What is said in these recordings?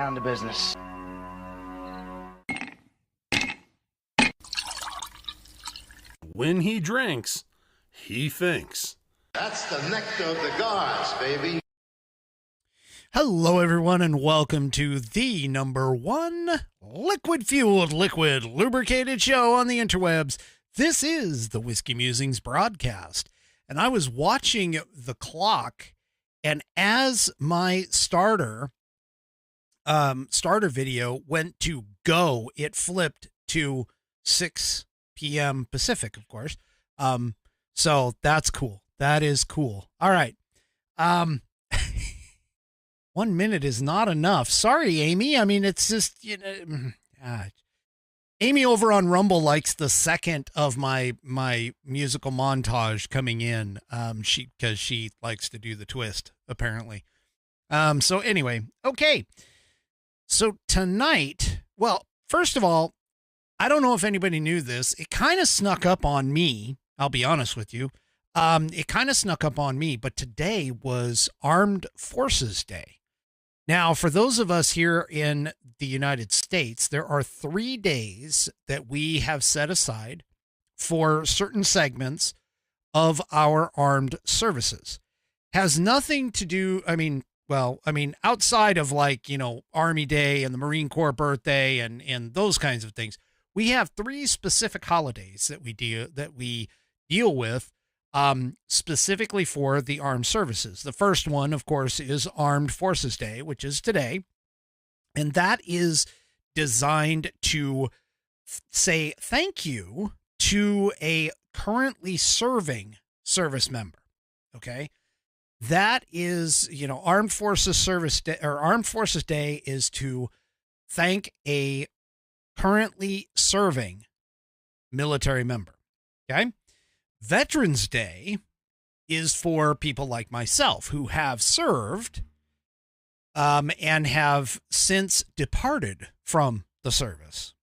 down to business. When he drinks, he thinks. That's the nectar of the gods, baby. Hello, everyone, and welcome to the #1 liquid-fueled, liquid lubricated show on the interwebs. This is the Whiskey Musings Broadcast, and I was watching the clock, and as my starter video went to go, it flipped to 6 p.m. Pacific, of course. So that's cool. That is cool. All right. 1 minute is not enough. Sorry, Amy. I mean, it's just, Amy over on Rumble likes the second of my musical montage coming in. Because she likes to do the twist, apparently. So anyway, okay. So tonight, well, first of all, I don't know if anybody knew this. It kind of snuck up on me. I'll be honest with you. It kind of snuck up on me, but today was Armed Forces Day. Now, for those of us here in the United States, there are 3 days that we have set aside for certain segments of our armed services. Has nothing to do, outside of Army Day and the Marine Corps birthday and those kinds of things. We have 3 specific holidays that we deal with specifically for the armed services. The first one, of course, is Armed Forces Day, which is today. And that is designed to say thank you to a currently serving service member. Okay. That is, Armed Forces Service Day, or Armed Forces Day is to thank a currently serving military member. Okay. Veterans Day is for people like myself who have served and have since departed from the service.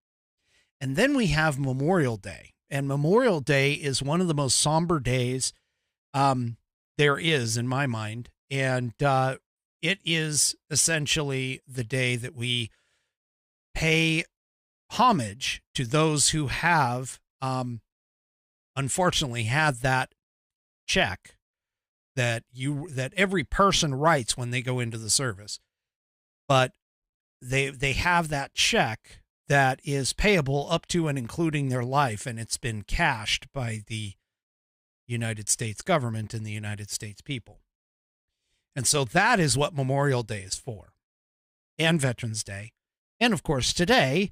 And then we have Memorial Day. And Memorial Day is one of the most somber days there is in my mind. And it is essentially the day that we pay homage to those who have unfortunately had that check that every person writes when they go into the service, but they have that check that is payable up to and including their life, and it's been cashed by the United States government and the United States people. And so that is what Memorial Day is for, and Veterans Day, and of course today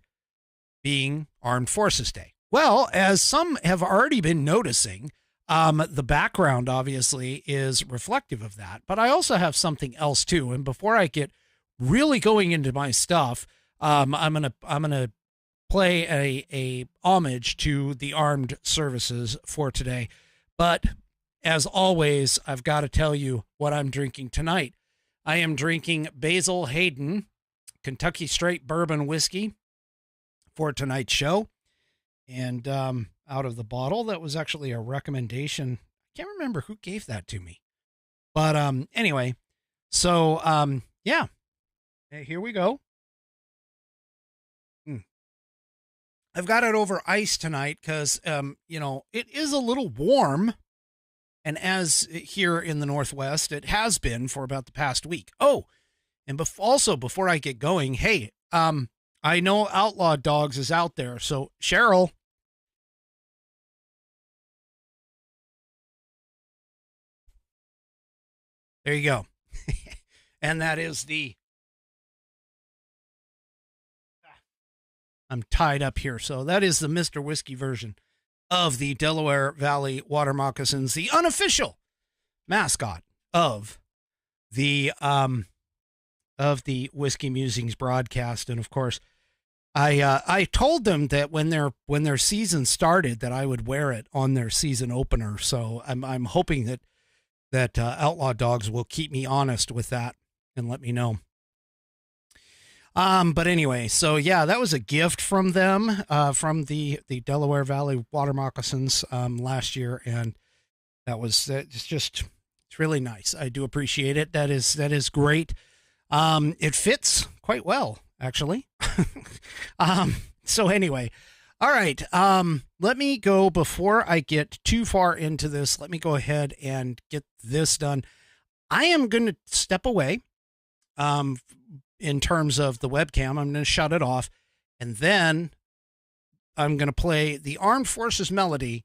being Armed Forces Day. Well, as some have already been noticing, the background obviously is reflective of that, but I also have something else too. And before I get really going into my stuff, I'm gonna play a homage to the armed services for today. But as always, I've got to tell you what I'm drinking tonight. I am drinking Basil Hayden Kentucky Straight Bourbon Whiskey for tonight's show. And out of the bottle, that was actually a recommendation. I can't remember who gave that to me. But anyway, so yeah, here we go. I've got it over ice tonight because, it is a little warm. And as here in the Northwest, it has been for about the past week. Oh, and also before I get going, hey, I know Outlaw Dogs is out there. So Cheryl, there you go. And that is I'm tied up here. So that is the Mr. Whiskey version of the Delaware Valley Water Moccasins, the unofficial mascot of the Whiskey Musings Broadcast. And of course, I told them that when their season started that I would wear it on their season opener. So I'm hoping that Outlaw Dogs will keep me honest with that and let me know. But anyway, so yeah, that was a gift from them, from the Delaware Valley Water Moccasins, last year. And it's really nice. I do appreciate it. That is great. It fits quite well actually. So anyway, all right. Let me go before I get too far into this. Let me go ahead and get this done. I am going to step away. In terms of the webcam, I'm going to shut it off, and then I'm going to play the Armed Forces melody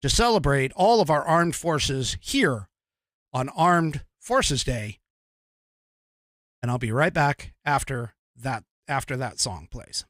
to celebrate all of our armed forces here on Armed Forces Day. And I'll be right back after that song plays.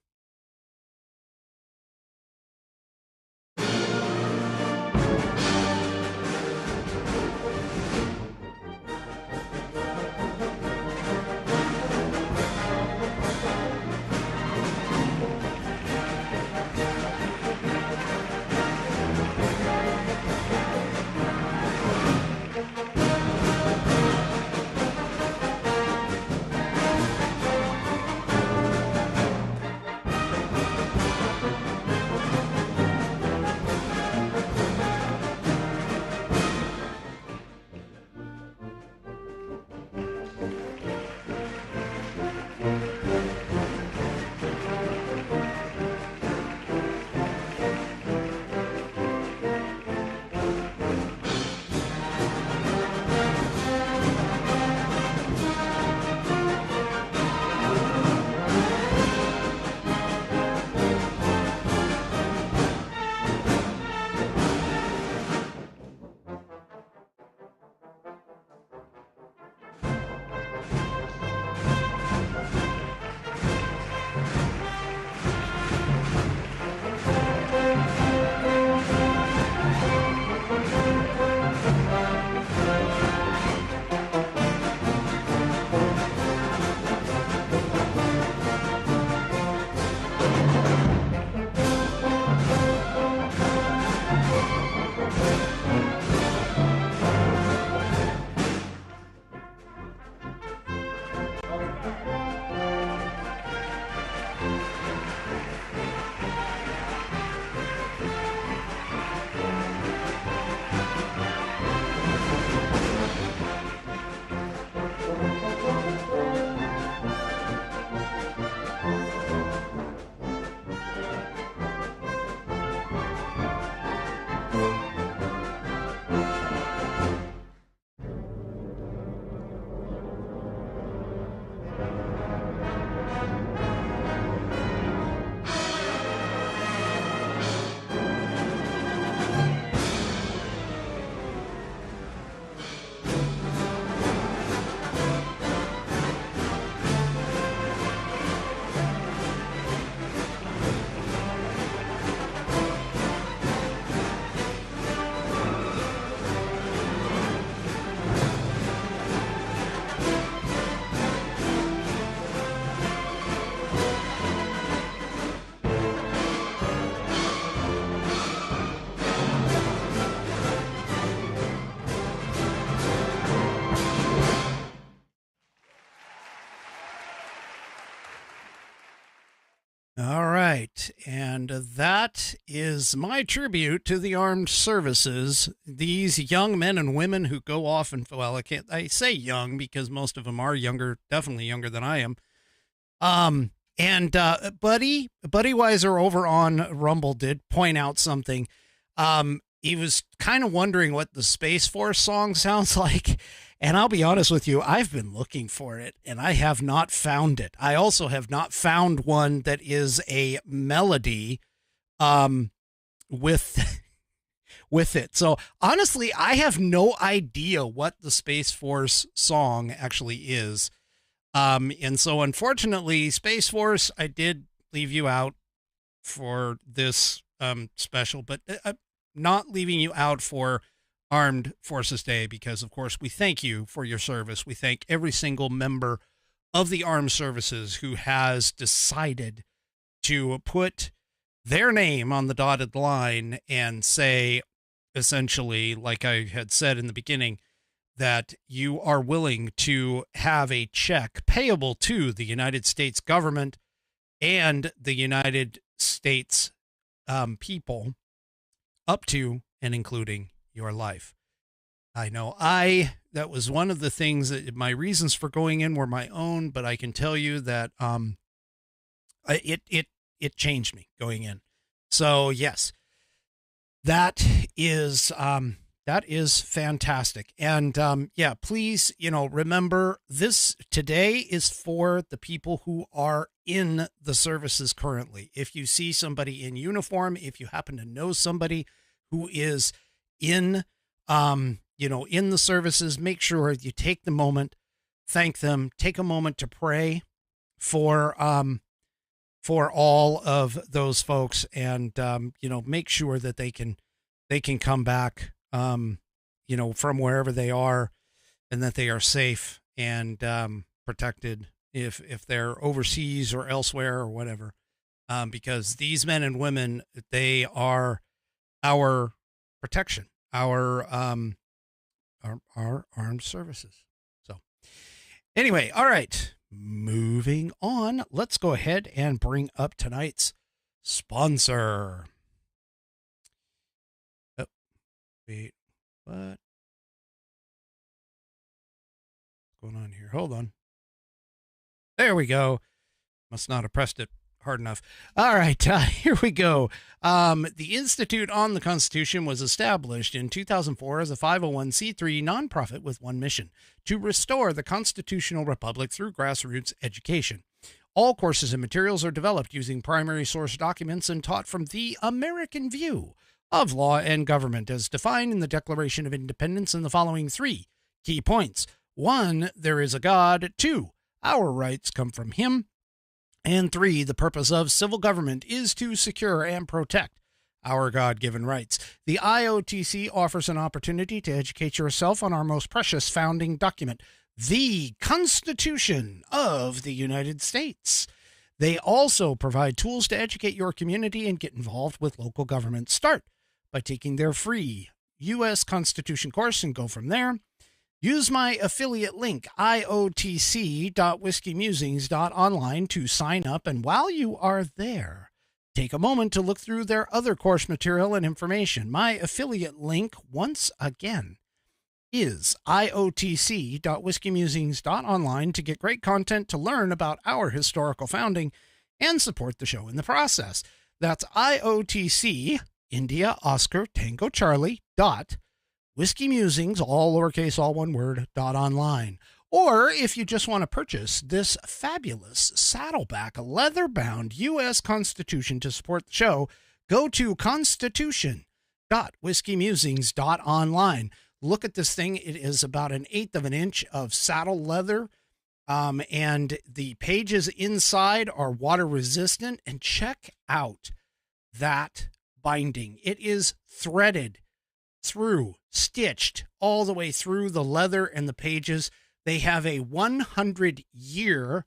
All right, and that is my tribute to the armed services. These young men and women who go off and, well, I say young because most of them are younger, definitely younger than I am. Buddy Weiser over on Rumble did point out something. He was kind of wondering what the Space Force song sounds like. And I'll be honest with you, I've been looking for it and I have not found it. I also have not found one that is a melody with it. So honestly, I have no idea what the Space Force song actually is. And so unfortunately, Space Force, I did leave you out for this special, but not leaving you out for Armed Forces Day, because of course we thank you for your service. We thank every single member of the armed services who has decided to put their name on the dotted line and say, essentially, like I had said in the beginning, that you are willing to have a check payable to the United States government and the United States people up to and including your life. I know that was one of the things that my reasons for going in were my own, but I can tell you that it changed me going in. So yes, that is fantastic. And yeah, please, remember this today is for the people who are in the services currently. If you see somebody in uniform, if you happen to know somebody who is in, in the services, make sure you take the moment, thank them, take a moment to pray for all of those folks, and make sure that they can come back, from wherever they are, and that they are safe and protected if they're overseas or elsewhere or whatever, because these men and women, they are our protection, our armed services. So anyway, all right. Moving on, let's go ahead and bring up tonight's sponsor. Oh, wait, what? What's going on here? Hold on. There we go. Must not have pressed it hard enough. All right, here we go. The Institute on the Constitution was established in 2004 as a 501c3 nonprofit with one mission: to restore the constitutional republic through grassroots education. All courses and materials are developed using primary source documents and taught from the American view of law and government as defined in the Declaration of Independence in the following 3 key points. 1, there is a God. 2, our rights come from him. And 3, the purpose of civil government is to secure and protect our God-given rights. The IOTC offers an opportunity to educate yourself on our most precious founding document, the Constitution of the United States. They also provide tools to educate your community and get involved with local government. Start by taking their free U.S. Constitution course and go from there. Use my affiliate link, iotc.whiskeymusings.online, to sign up, and while you are there, take a moment to look through their other course material and information. My affiliate link, once again, is iotc.whiskeymusings.online to get great content to learn about our historical founding and support the show in the process. That's IOTC, India, Oscar, Tango, Charlie, Whiskey Musings, all lowercase, all one word, .online. Or if you just want to purchase this fabulous Saddleback leather-bound U.S. Constitution to support the show, go to constitution.whiskeymusings.online. Look at this thing. It is about 1/8 of an inch of saddle leather, and the pages inside are water-resistant. And check out that binding. It is threaded through, stitched all the way through the leather and the pages. They have a 100-year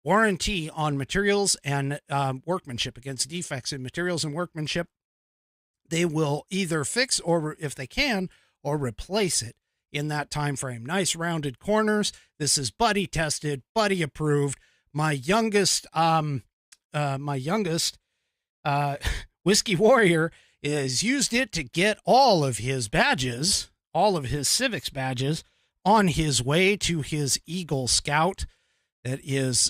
warranty on materials and workmanship, against defects in materials and workmanship. They will either fix, or if they can, or replace it in that time frame. Nice rounded corners. This is buddy tested, buddy approved. My youngest Whiskey Warrior is used it to get all of his badges, all of his civics badges, on his way to his Eagle Scout. That is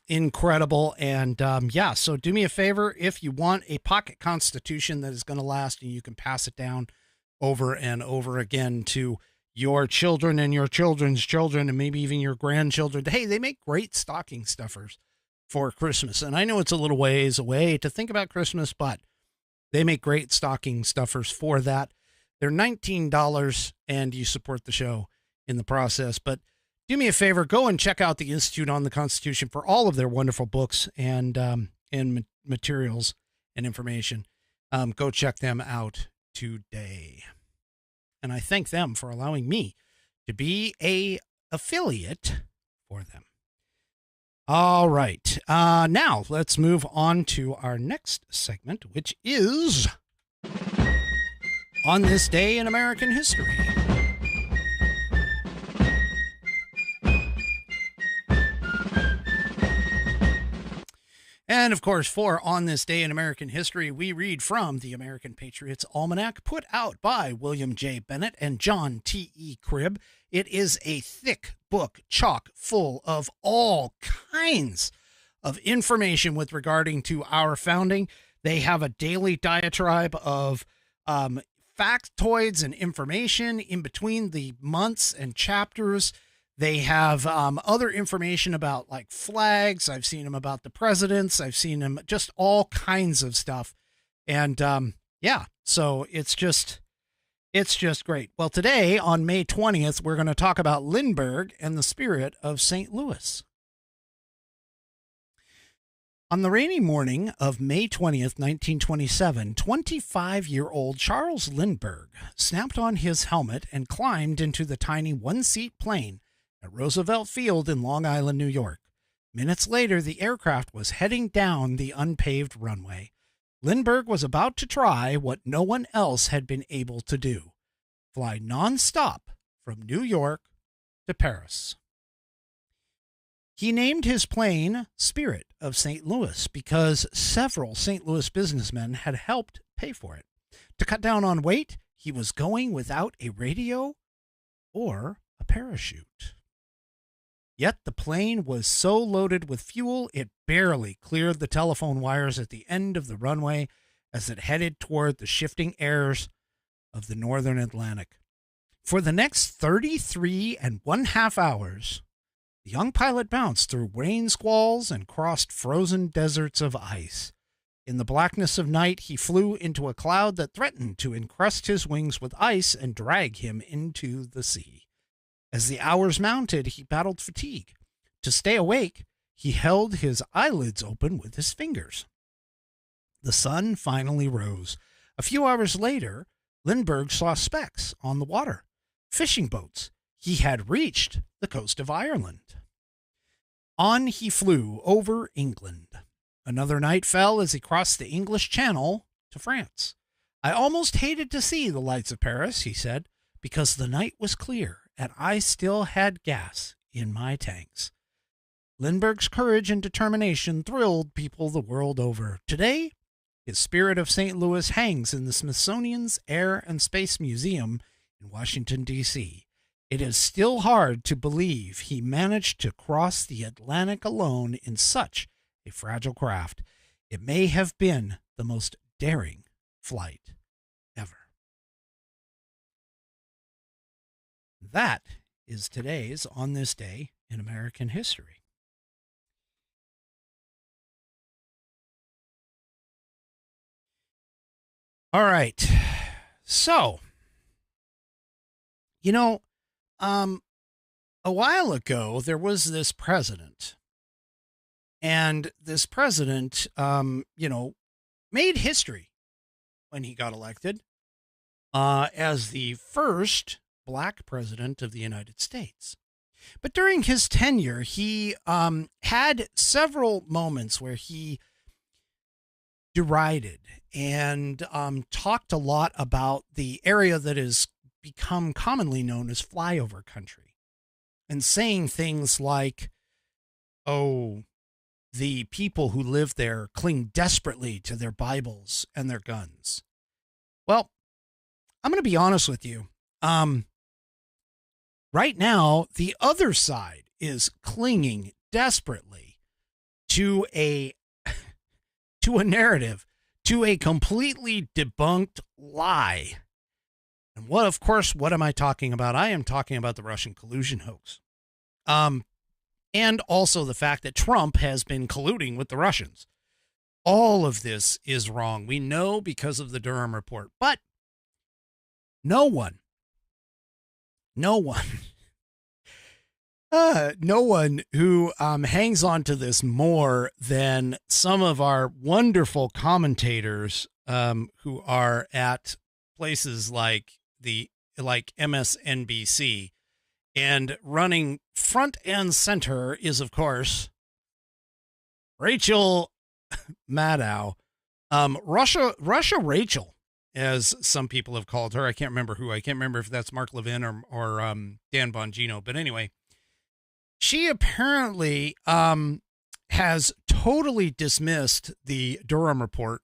incredible. And yeah, so do me a favor, if you want a pocket Constitution that is going to last and you can pass it down over and over again to your children and your children's children and maybe even your grandchildren. Hey, they make great stocking stuffers for Christmas. And I know it's a little ways away to think about Christmas, but they make great stocking stuffers for that. They're $19 and you support the show in the process. But do me a favor, go and check out the Institute on the Constitution for all of their wonderful books and materials and information. Go check them out today. And I thank them for allowing me to be a affiliate for them. All right. Now let's move on to our next segment, which is On This Day in American History. And of course, for On This Day in American History, we read from the American Patriots Almanac, put out by William J. Bennett and John T.E. Cribb. It is a thick book, chock full of all kinds of information with regarding to our founding. They have a daily diatribe of factoids and information in between the months and chapters. They have other information about like flags. I've seen them about the presidents. I've seen them just all kinds of stuff. And yeah, so it's just great. Well, today on May 20th, we're going to talk about Lindbergh and the spirit of St. Louis. On the rainy morning of May 20th, 1927, 25-year-old Charles Lindbergh snapped on his helmet and climbed into the tiny one-seat plane at Roosevelt Field in Long Island, New York. Minutes later, the aircraft was heading down the unpaved runway. Lindbergh was about to try what no one else had been able to do: fly nonstop from New York to Paris. He named his plane Spirit of St. Louis because several St. Louis businessmen had helped pay for it. To cut down on weight, he was going without a radio or a parachute. Yet the plane was so loaded with fuel it barely cleared the telephone wires at the end of the runway as it headed toward the shifting airs of the northern Atlantic. For the next 33.5 hours, the young pilot bounced through rain squalls and crossed frozen deserts of ice. In the blackness of night, he flew into a cloud that threatened to encrust his wings with ice and drag him into the sea. As the hours mounted, he battled fatigue. To stay awake, he held his eyelids open with his fingers. The sun finally rose. A few hours later, Lindbergh saw specks on the water. Fishing boats. He had reached the coast of Ireland. On he flew over England. Another night fell as he crossed the English Channel to France. I almost hated to see the lights of Paris, he said, because the night was clear and I still had gas in my tanks. Lindbergh's courage and determination thrilled people the world over. Today, his Spirit of St. Louis hangs in the Smithsonian's Air and Space Museum in Washington, D.C. It is still hard to believe he managed to cross the Atlantic alone in such a fragile craft. It may have been the most daring flight ever. That is today's On This Day in American History. All right. So, a while ago, there was this president, and this president, made history when he got elected as the first Black president of the United States. But during his tenure, he had several moments where he derided and talked a lot about the area that has become commonly known as flyover country, and saying things like, oh, the people who live there cling desperately to their Bibles and their guns. Well, I'm going to be honest with you. Right now, the other side is clinging desperately to a narrative, to a completely debunked lie. And what am I talking about? I am talking about the Russian collusion hoax. And also the fact that Trump has been colluding with the Russians. All of this is wrong. We know because of the Durham report, but no one who hangs on to this more than some of our wonderful commentators who are at places like MSNBC, and running front and center is, of course, Rachel Maddow, Russia Rachel, as some people have called her. I can't remember if that's Mark Levin or Dan Bongino, but anyway, she apparently has totally dismissed the Durham report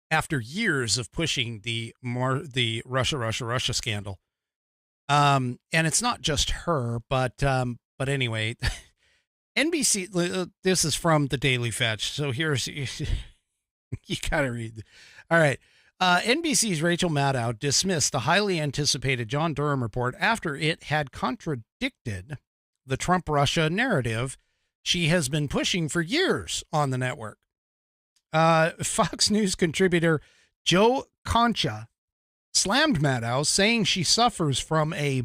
after years of pushing the Russia scandal. And it's not just her, but anyway, NBC, this is from the Daily Fetch. So here's, you gotta read. All right. NBC's Rachel Maddow dismissed the highly anticipated John Durham report after it had contradicted the Trump-Russia narrative she has been pushing for years on the network. Fox News contributor Joe Concha slammed Maddow, saying she suffers from a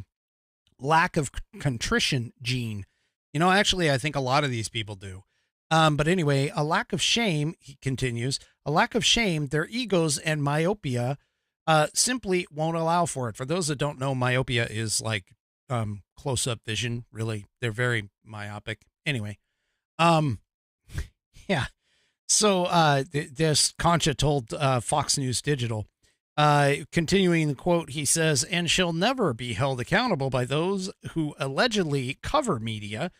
lack of contrition gene. You know, actually, I think a lot of these people do. But anyway, a lack of shame, he continues, a lack of shame, their egos and myopia simply won't allow for it. For those that don't know, myopia is like close-up vision. Really, they're very myopic. Anyway, yeah. So this Concha told Fox News Digital, continuing the quote, he says, and she'll never be held accountable by those who allegedly cover media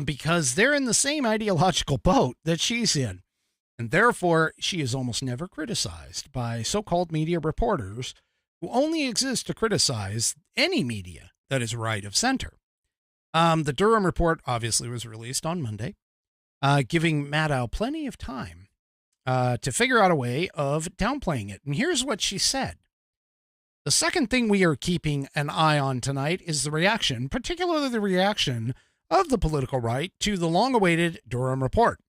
because they're in the same ideological boat that she's in. And therefore, she is almost never criticized by so-called media reporters who only exist to criticize any media that is right of center. The Durham report obviously was released on Monday, giving Maddow plenty of time to figure out a way of downplaying it. And here's what she said. The second thing we are keeping an eye on tonight is the reaction, particularly the reaction of the political right to the long-awaited Durham report.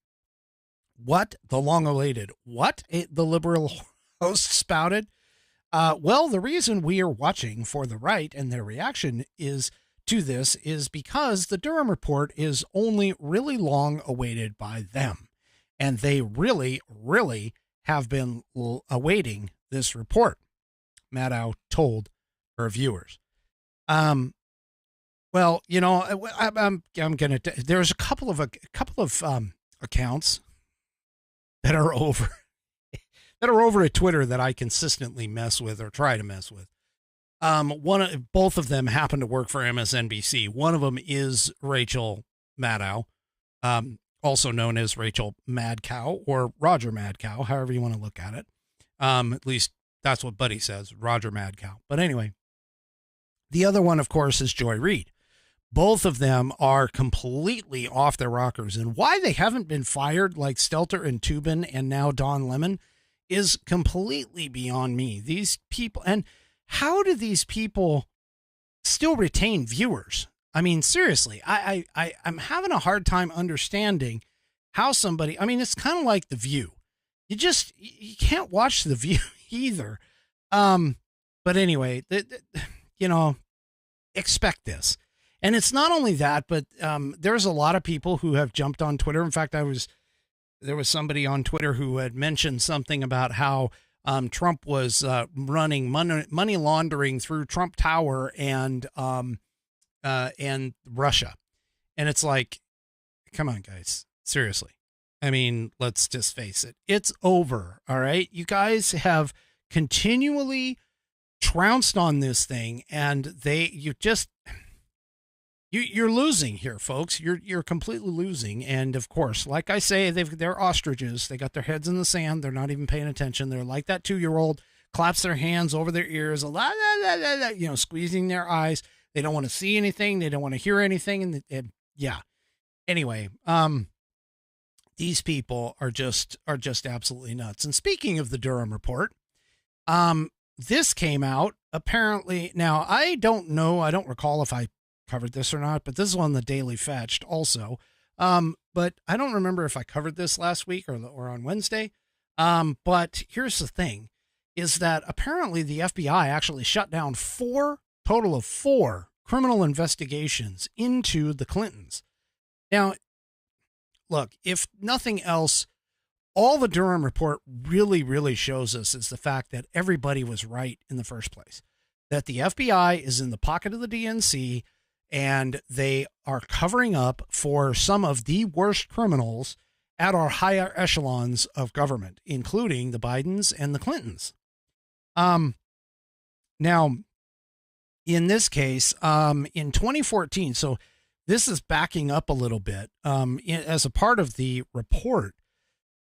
What? The long-awaited what? The liberal host spouted. Well, the reason we are watching for the right and their reaction to this is because the Durham report is only really long awaited by them. And they really, really have been awaiting this report, Maddow told her viewers. Well, you know, I'm going to, there's a couple of accounts that are over at Twitter that I consistently mess with or try to mess with. Both of them happen to work for MSNBC. One of them is Rachel Maddow, also known as Rachel Mad Cow or Roger Mad Cow, however you want to look at it. At least that's what Buddy says, Roger Mad Cow. But anyway, the other one, of course, is Joy Reid. Both of them are completely off their rockers. And why they haven't been fired like Stelter and Tubin and now Don Lemon is completely beyond me. These people, and how do these people still retain viewers? I mean, seriously, I'm having a hard time understanding how somebody, I mean, it's kind of like The View. You can't watch The View either. But anyway, you know, expect this. And it's not only that, but there's a lot of people who have jumped on Twitter. In fact, there was somebody on Twitter who had mentioned something about how Trump was running money laundering through Trump Tower and Russia. And it's like, come on, guys, seriously. I mean, let's just face it. It's over. All right. You guys have continually trounced on this thing and you're losing here, folks. You're completely losing. And of course, like I say, they're ostriches. They got their heads in the sand. They're not even paying attention. They're like that 2-year-old claps their hands over their ears, you know, squeezing their eyes. They don't want to see anything. They don't want to hear anything. And yeah. Anyway, these people are just absolutely nuts. And speaking of the Durham report, this came out apparently. Now, I don't know. I don't recall if I covered this or not, but this is on the Daily Fetched also. But I don't remember if I covered this last week or on Wednesday. But here's the thing is that apparently the FBI actually shut down total of four criminal investigations into the Clintons. Now, look, if nothing else, all the Durham report really, really shows us is the fact that everybody was right in the first place, that the FBI is in the pocket of the DNC and they are covering up for some of the worst criminals at our higher echelons of government, including the Bidens and the Clintons. Now, in this case, in 2014, so this is backing up a little bit, as a part of the report,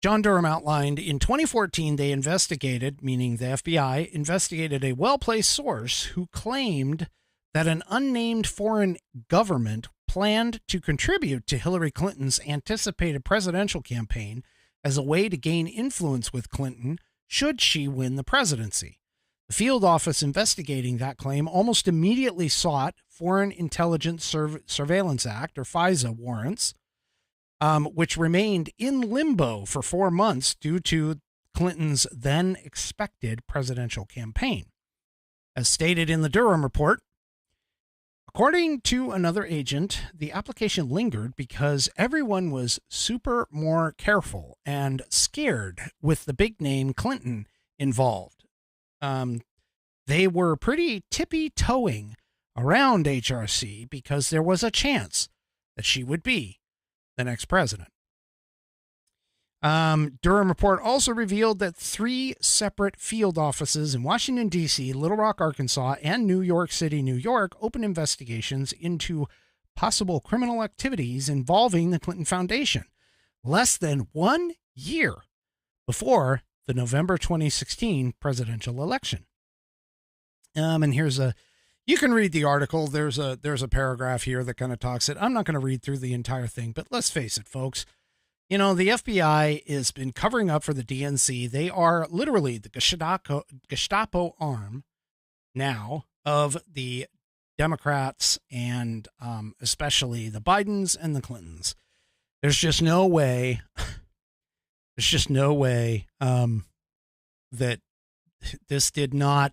John Durham outlined in 2014, they investigated, meaning the FBI, investigated a well-placed source who claimed that an unnamed foreign government planned to contribute to Hillary Clinton's anticipated presidential campaign as a way to gain influence with Clinton should she win the presidency. The field office investigating that claim almost immediately sought Foreign Intelligence Surveillance Act, or FISA, warrants, which remained in limbo for 4 months due to Clinton's then expected presidential campaign. As stated in the Durham report, according to another agent, the application lingered because everyone was super more careful and scared with the big name Clinton involved. They were pretty tippy-toeing around HRC because there was a chance that she would be the next president. Durham report also revealed that 3 separate field offices in Washington, D.C., Little Rock, Arkansas, and New York City, New York, opened investigations into possible criminal activities involving the Clinton Foundation less than 1 year before the November 2016 presidential election. And here's you can read the article. There's a paragraph here that kind of talks it. I'm not going to read through the entire thing, but let's face it, folks. You know, the FBI has been covering up for the DNC. They are literally the Gestapo arm now of the Democrats and especially the Bidens and the Clintons. There's just no way. There's just no way that this did not.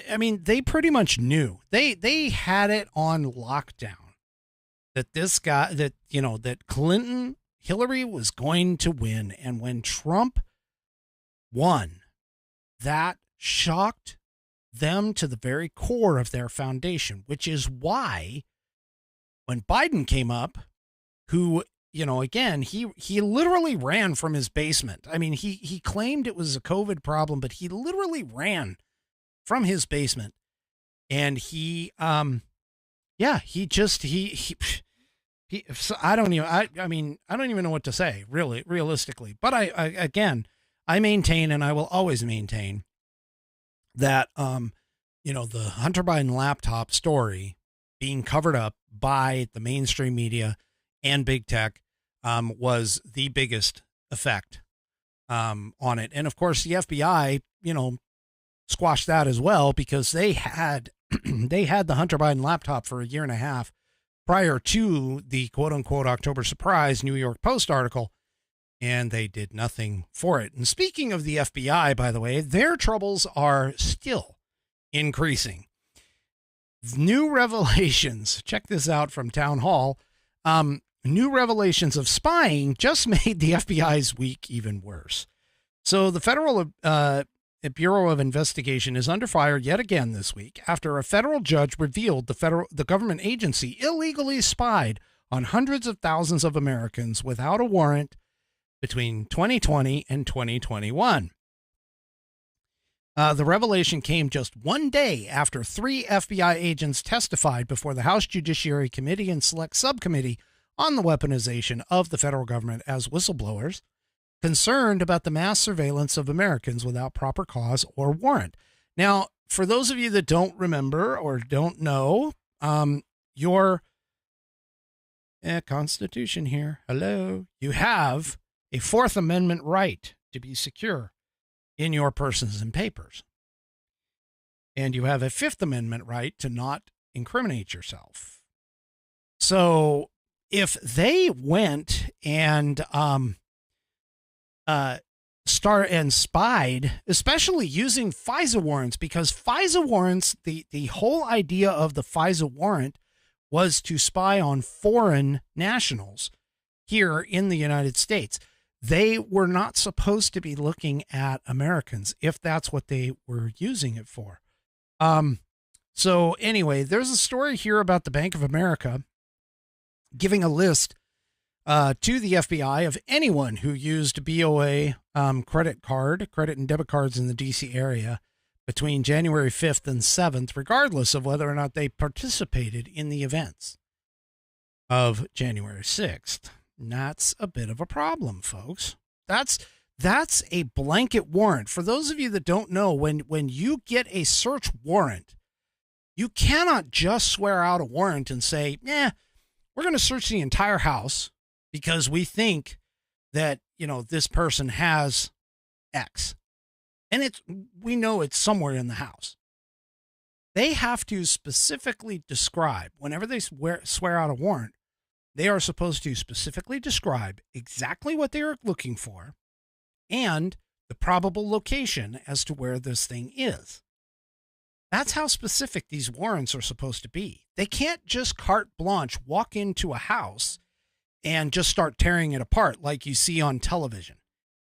I mean, they pretty much knew. They had it on lockdown that this guy, that Clinton, Hillary was going to win. And when Trump won, that shocked them to the very core of their foundation, which is why when Biden came up, who, again, he literally ran from his basement. I mean, he claimed it was a COVID problem, but he literally ran from his basement. And I don't even know what to say, really, realistically. But I maintain, and I will always maintain that, the Hunter Biden laptop story being covered up by the mainstream media and big tech was the biggest effect on it. And of course, the FBI, squashed that as well, because they had the Hunter Biden laptop for a year and a half prior to the quote unquote October surprise New York Post article, and they did nothing for it. And speaking of the FBI, by the way, their troubles are still increasing. New revelations, check this out from TownHall. New revelations of spying just made the FBI's week even worse. So the Federal Bureau of Investigation is under fire yet again this week after a federal judge revealed the government agency illegally spied on hundreds of thousands of Americans without a warrant between 2020 and 2021. The revelation came just 1 day after 3 FBI agents testified before the House Judiciary Committee and Select Subcommittee on the weaponization of the federal government as whistleblowers, concerned about the mass surveillance of Americans without proper cause or warrant. Now, for those of you that don't remember or don't know, your Constitution here, hello, you have a Fourth Amendment right to be secure in your persons and papers. And you have a Fifth Amendment right to not incriminate yourself. So if they went and spied, especially using FISA warrants, because FISA warrants, the whole idea of the FISA warrant was to spy on foreign nationals here in the United States. They were not supposed to be looking at Americans if that's what they were using it for. So anyway, there's a story here about the Bank of America giving a list to the FBI of anyone who used BOA credit and debit cards in the D.C. area between January 5th and 7th, regardless of whether or not they participated in the events of January 6th. And that's a bit of a problem, folks. That's a blanket warrant. For those of you that don't know, when you get a search warrant, you cannot just swear out a warrant and say, we're going to search the entire house because we think that, this person has X. And we know it's somewhere in the house. They have to specifically describe, whenever they swear out a warrant, they are supposed to specifically describe exactly what they are looking for and the probable location as to where this thing is. That's how specific these warrants are supposed to be. They can't just carte blanche walk into a house and just start tearing it apart like you see on television.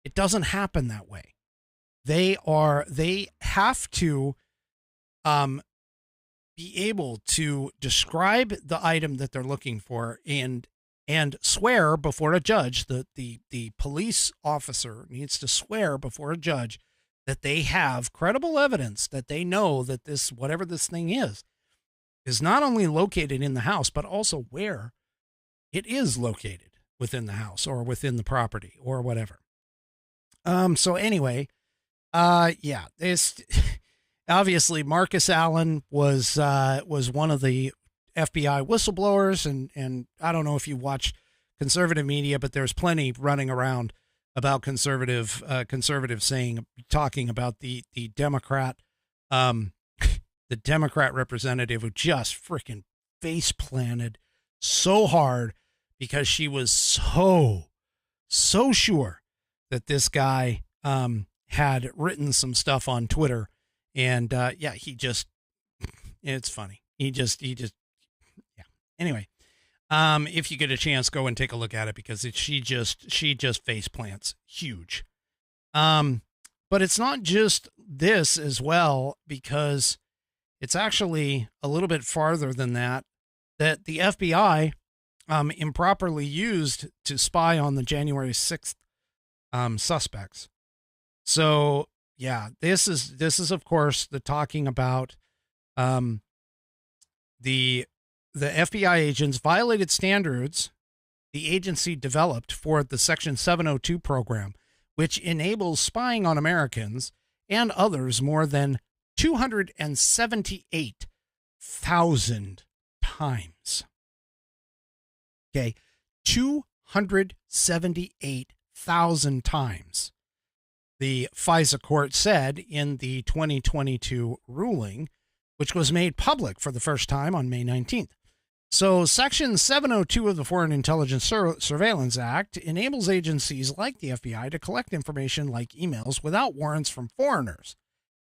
It doesn't happen that way. They have to be able to describe the item that they're looking for and swear before a judge. The police officer needs to swear before a judge that they have credible evidence that they know that whatever this thing is not only located in the house, but also where it is located within the house or within the property or whatever. So anyway, this obviously Marcus Allen was one of the FBI whistleblowers, and I don't know if you watch conservative media, but there's plenty running around about conservative talking about the Democrat, the Democrat representative who just freaking face planted so hard because she was so sure that this guy had written some stuff on Twitter, and it's funny. Anyway, if you get a chance, go and take a look at it because she just face plants huge. But it's not just this as well, because it's actually a little bit farther than that the FBI improperly used to spy on the January 6th suspects. So yeah, this is of course the talking about the FBI agents violated standards the agency developed for the Section 702 program, which enables spying on Americans and others more than 278,000 times. Okay, 278,000 times. The FISA court said in the 2022 ruling, which was made public for the first time on May 19th. So Section 702 of the Foreign Intelligence Surveillance Act enables agencies like the FBI to collect information like emails without warrants from foreigners,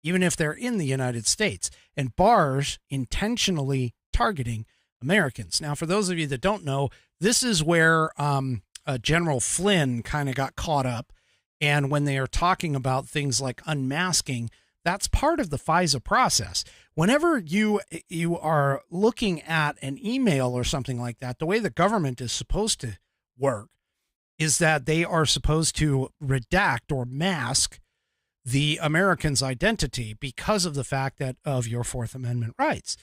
even if they're in the United States, and bars intentionally targeting Americans. Now, for those of you that don't know, this is where General Flynn kind of got caught up. And when they are talking about things like unmasking, that's part of the FISA process. Whenever you are looking at an email or something like that, the way the government is supposed to work is that they are supposed to redact or mask the American's identity because of the fact that of your Fourth Amendment rights.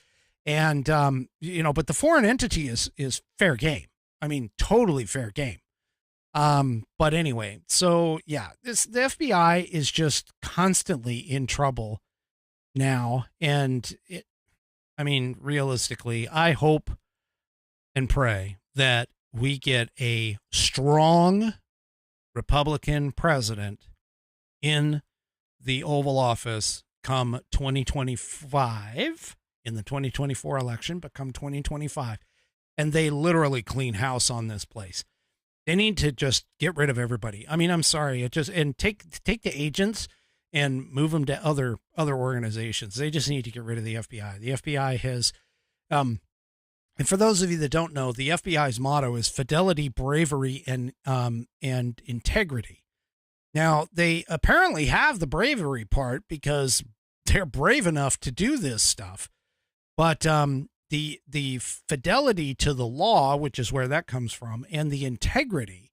And, but the foreign entity is fair game. I mean, totally fair game. But anyway, so yeah, the FBI is just constantly in trouble now. And realistically, I hope and pray that we get a strong Republican president in the Oval Office come 2025 in the 2024 election, but come 2025, and they literally clean house on this place. They need to just get rid of everybody. I mean, I'm sorry. And take the agents and move them to other organizations. They just need to get rid of the FBI. The FBI has, and for those of you that don't know, the FBI's motto is fidelity, bravery, and integrity. Now, they apparently have the bravery part because they're brave enough to do this stuff, but the fidelity to the law, which is where that comes from, and the integrity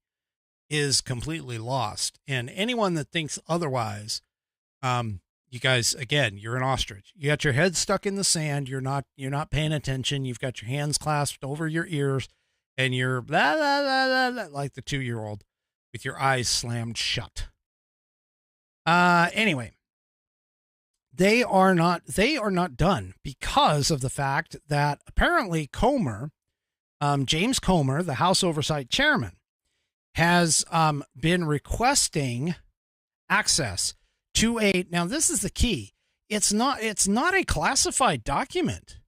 is completely lost. And anyone that thinks otherwise, you guys, again, you're an ostrich. You got your head stuck in the sand. You're not paying attention. You've got your hands clasped over your ears, and you're blah, blah, blah, blah, blah, like the 2-year-old with your eyes slammed shut. Anyway. They are not done because of the fact that apparently Comer James Comer, the House Oversight Chairman, has been requesting access to now this is the key. It's not a classified document.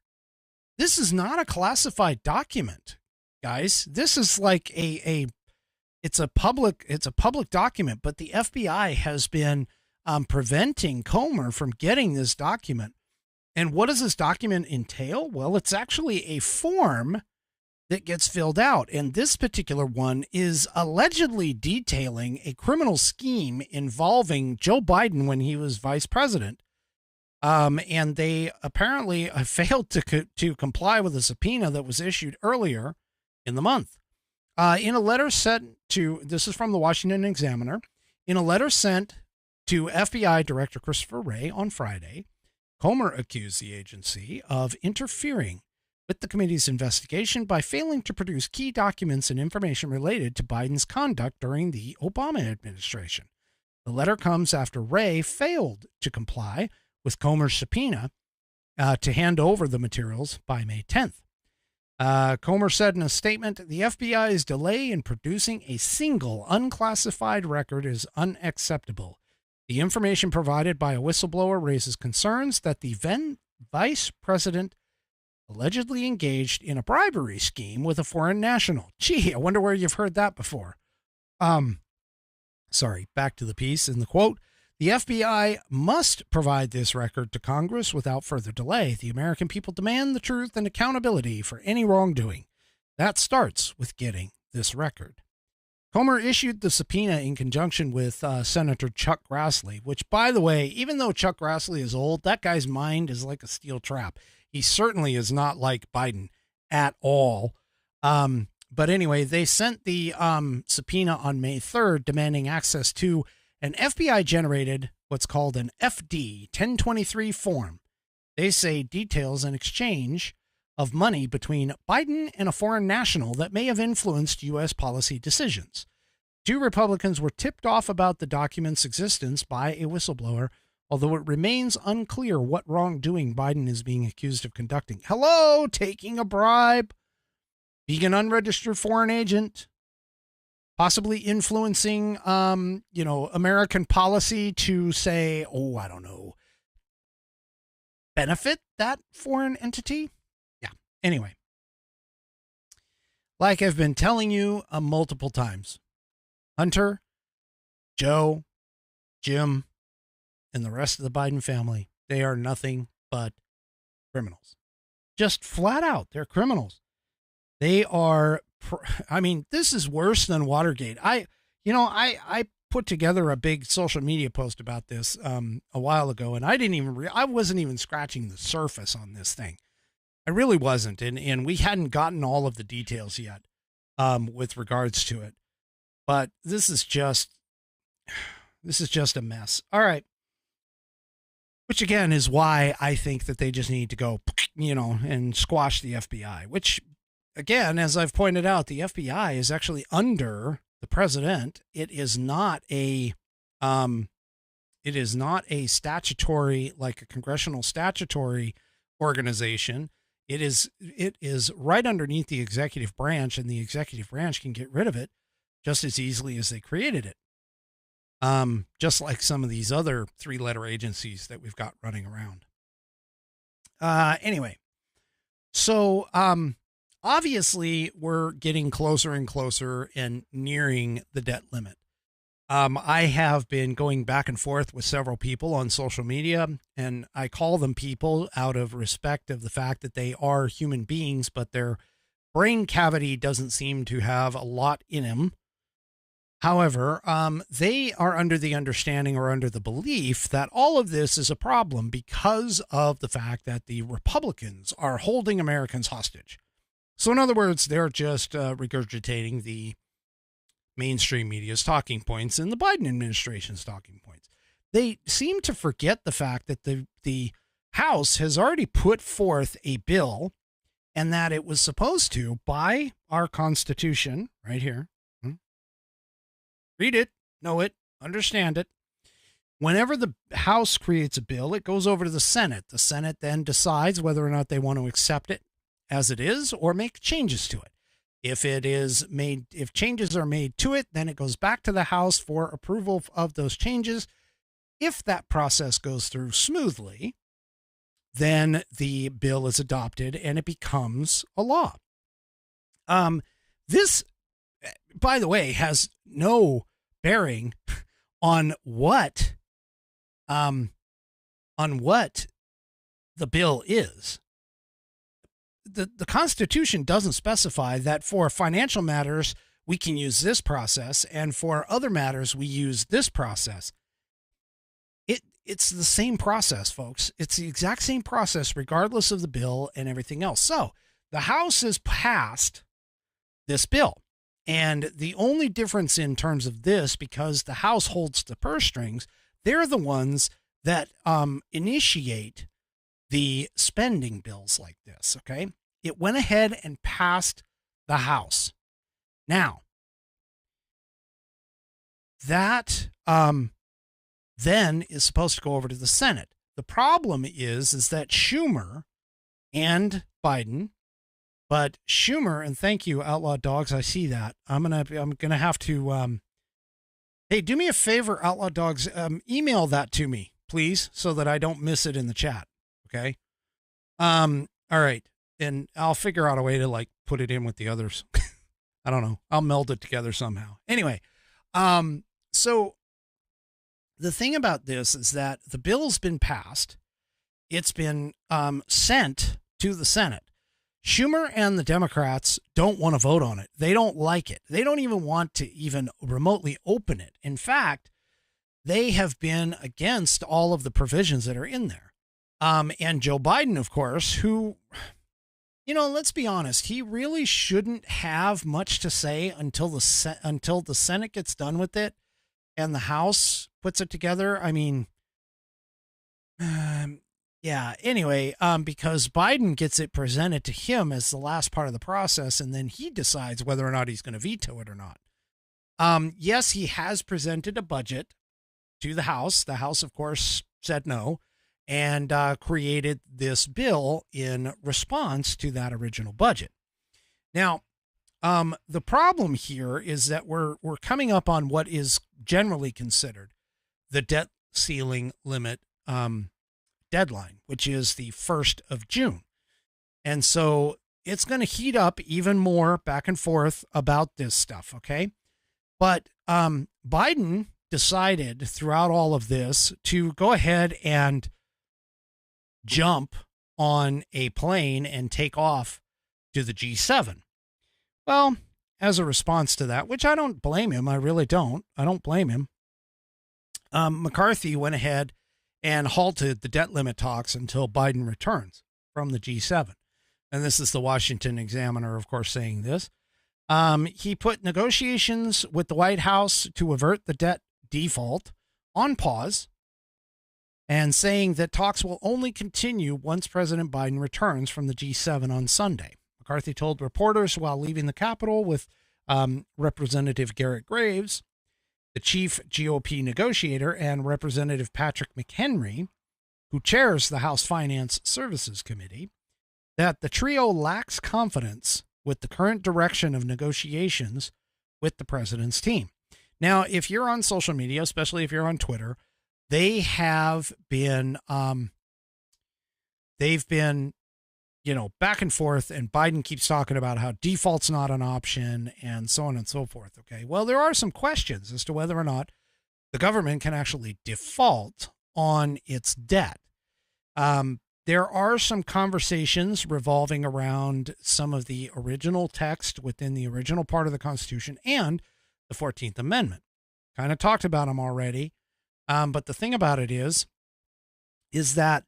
This is not a classified document, guys. This is like it's a public document, but the FBI has been preventing Comer from getting this document. And what does this document entail? Well, it's actually a form that gets filled out. And this particular one is allegedly detailing a criminal scheme involving Joe Biden when he was vice president. And they apparently have failed to comply with a subpoena that was issued earlier in the month. In a letter sent to, this is from the Washington Examiner, in a letter sent to FBI Director Christopher Wray on Friday, Comer accused the agency of interfering with the committee's investigation by failing to produce key documents and information related to Biden's conduct during the Obama administration. The letter comes after Wray failed to comply with Comer's subpoena to hand over the materials by May 10th. Comer said in a statement, the FBI's delay in producing a single unclassified record is unacceptable. The information provided by a whistleblower raises concerns that the then vice president allegedly engaged in a bribery scheme with a foreign national. Gee, I wonder where you've heard that before. Sorry, back to the piece in the quote. The FBI must provide this record to Congress without further delay. The American people demand the truth and accountability for any wrongdoing. That starts with getting this record. Comer issued the subpoena in conjunction with Senator Chuck Grassley, which, by the way, even though Chuck Grassley is old, that guy's mind is like a steel trap. He certainly is not like Biden at all. But anyway, they sent the subpoena on May 3rd demanding access to an FBI-generated what's called an FD 1023 form. They say details an exchange of money between Biden and a foreign national that may have influenced U.S. policy decisions. 2 Republicans were tipped off about the document's existence by a whistleblower, although it remains unclear what wrongdoing Biden is being accused of conducting. Hello, taking a bribe, being an unregistered foreign agent, possibly influencing, American policy to say, I don't know, benefit that foreign entity. Yeah. Anyway, like I've been telling you multiple times, Hunter, Joe, Jim, and the rest of the Biden family, they are nothing but criminals. Just flat out, they're criminals. They are, this is worse than Watergate. I put together a big social media post about this a while ago, and I wasn't even scratching the surface on this thing. I really wasn't, and we hadn't gotten all of the details yet with regards to it. But this is just a mess. All right. Which again is why I think that they just need to go, and squash the FBI, which again, as I've pointed out, the FBI is actually under the president. It is not a statutory, like a congressional statutory organization. It is right underneath the executive branch, and the executive branch can get rid of it just as easily as they created it. Just like some of these other 3-letter agencies that we've got running around. Anyway, so obviously we're getting closer and closer and nearing the debt limit. I have been going back and forth with several people on social media, and I call them people out of respect of the fact that they are human beings, but their brain cavity doesn't seem to have a lot in them. However, they are under the understanding or under the belief that all of this is a problem because of the fact that the Republicans are holding Americans hostage. So in other words, they're just regurgitating the mainstream media's talking points and the Biden administration's talking points. They seem to forget the fact that the House has already put forth a bill, and that it was supposed to, by our Constitution, right here, read it, know it, understand it. Whenever the House creates a bill, it goes over to the Senate. The Senate then decides whether or not they want to accept it as it is or make changes to it. If changes are made to it, then it goes back to the House for approval of those changes. If that process goes through smoothly, then the bill is adopted and it becomes a law. This, by the way, has no bearing on what the bill is. The Constitution doesn't specify that for financial matters we can use this process, and for other matters we use this process. It's the same process, folks. It's the exact same process, regardless of the bill and everything else. So the House has passed this bill, and the only difference in terms of this, because the House holds the purse strings, they're the ones that initiate the spending bills like this. Okay, it went ahead and passed the House. Now, that then is supposed to go over to the Senate. The problem is that Schumer and Biden, but Schumer, and thank you, Outlaw Dogs, I see that. I'm gonna have to hey, do me a favor, Outlaw Dogs, email that to me, please, so that I don't miss it in the chat. Okay. All right. And I'll figure out a way to like put it in with the others. I don't know. I'll meld it together somehow. Anyway. So the thing about this is that the bill's been passed. It's been sent to the Senate. Schumer and the Democrats don't want to vote on it. They don't like it. They don't even want to even remotely open it. In fact, they have been against all of the provisions that are in there. And Joe Biden, of course, who, let's be honest, he really shouldn't have much to say until the Senate gets done with it and the House puts it together. I mean, yeah, anyway, because Biden gets it presented to him as the last part of the process, and then he decides whether or not he's going to veto it or not. Yes, he has presented a budget to the House. The House, of course, said no, and created this bill in response to that original budget. Now, the problem here is that we're coming up on what is generally considered the debt ceiling limit deadline, which is the 1st of June. And so it's going to heat up even more back and forth about this stuff. Okay. But Biden decided throughout all of this to go ahead and jump on a plane and take off to the G7. Well, as a response to that, which I don't blame him. I really don't. I don't blame him. McCarthy went ahead and halted the debt limit talks until Biden returns from the G7. And this is the Washington Examiner, of course, saying this. He put negotiations with the White House to avert the debt default on pause and saying that talks will only continue once President Biden returns from the G7 on Sunday. McCarthy told reporters while leaving the Capitol with Representative Garrett Graves, the chief GOP negotiator, and Representative Patrick McHenry, who chairs the House Finance Services Committee, that the trio lacks confidence with the current direction of negotiations with the president's team. Now, if you're on social media, especially if you're on Twitter, they have been, back and forth, and Biden keeps talking about how default's not an option and so on and so forth. Okay. Well, there are some questions as to whether or not the government can actually default on its debt. There are some conversations revolving around some of the original text within the original part of the Constitution and the 14th Amendment. Kind of talked about them already. But the thing about it is that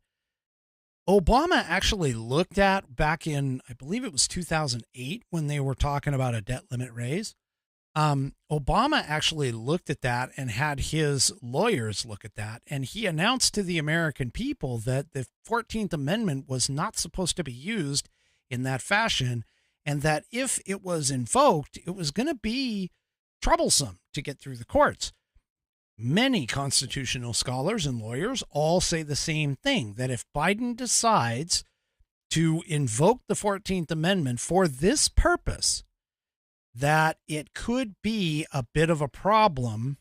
Obama actually looked at back in, I believe it was 2008, when they were talking about a debt limit raise. Obama actually looked at that and had his lawyers look at that. And he announced to the American people that the 14th Amendment was not supposed to be used in that fashion, and that if it was invoked, it was going to be troublesome to get through the courts. Many constitutional scholars and lawyers all say the same thing, that if Biden decides to invoke the 14th Amendment for this purpose, that it could be a bit of a problem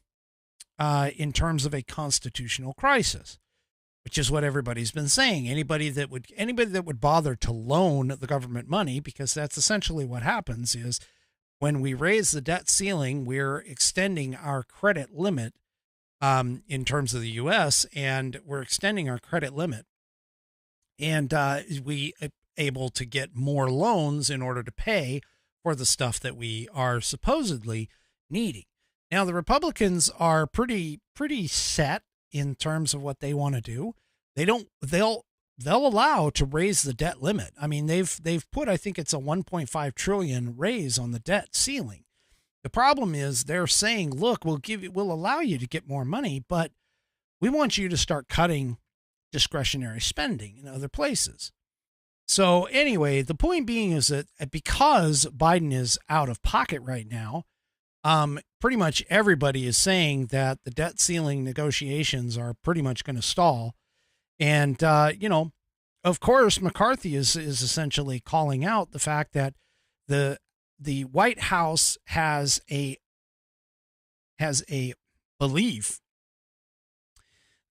in terms of a constitutional crisis, which is what everybody's been saying. Anybody that would bother to loan the government money, because that's essentially what happens, is when we raise the debt ceiling, we're extending our credit limit in terms of the U.S., and we're extending our credit limit, and we able to get more loans in order to pay for the stuff that we are supposedly needing. Now, the Republicans are pretty set in terms of what they want to do. They'll allow to raise the debt limit. I mean, they've put, I think it's a 1.5 trillion raise on the debt ceiling. The problem is they're saying, look, we'll allow you to get more money, but we want you to start cutting discretionary spending in other places. So anyway, the point being is that because Biden is out of pocket right now, pretty much everybody is saying that the debt ceiling negotiations are pretty much going to stall. And, of course, McCarthy is essentially calling out the fact that the White House has a belief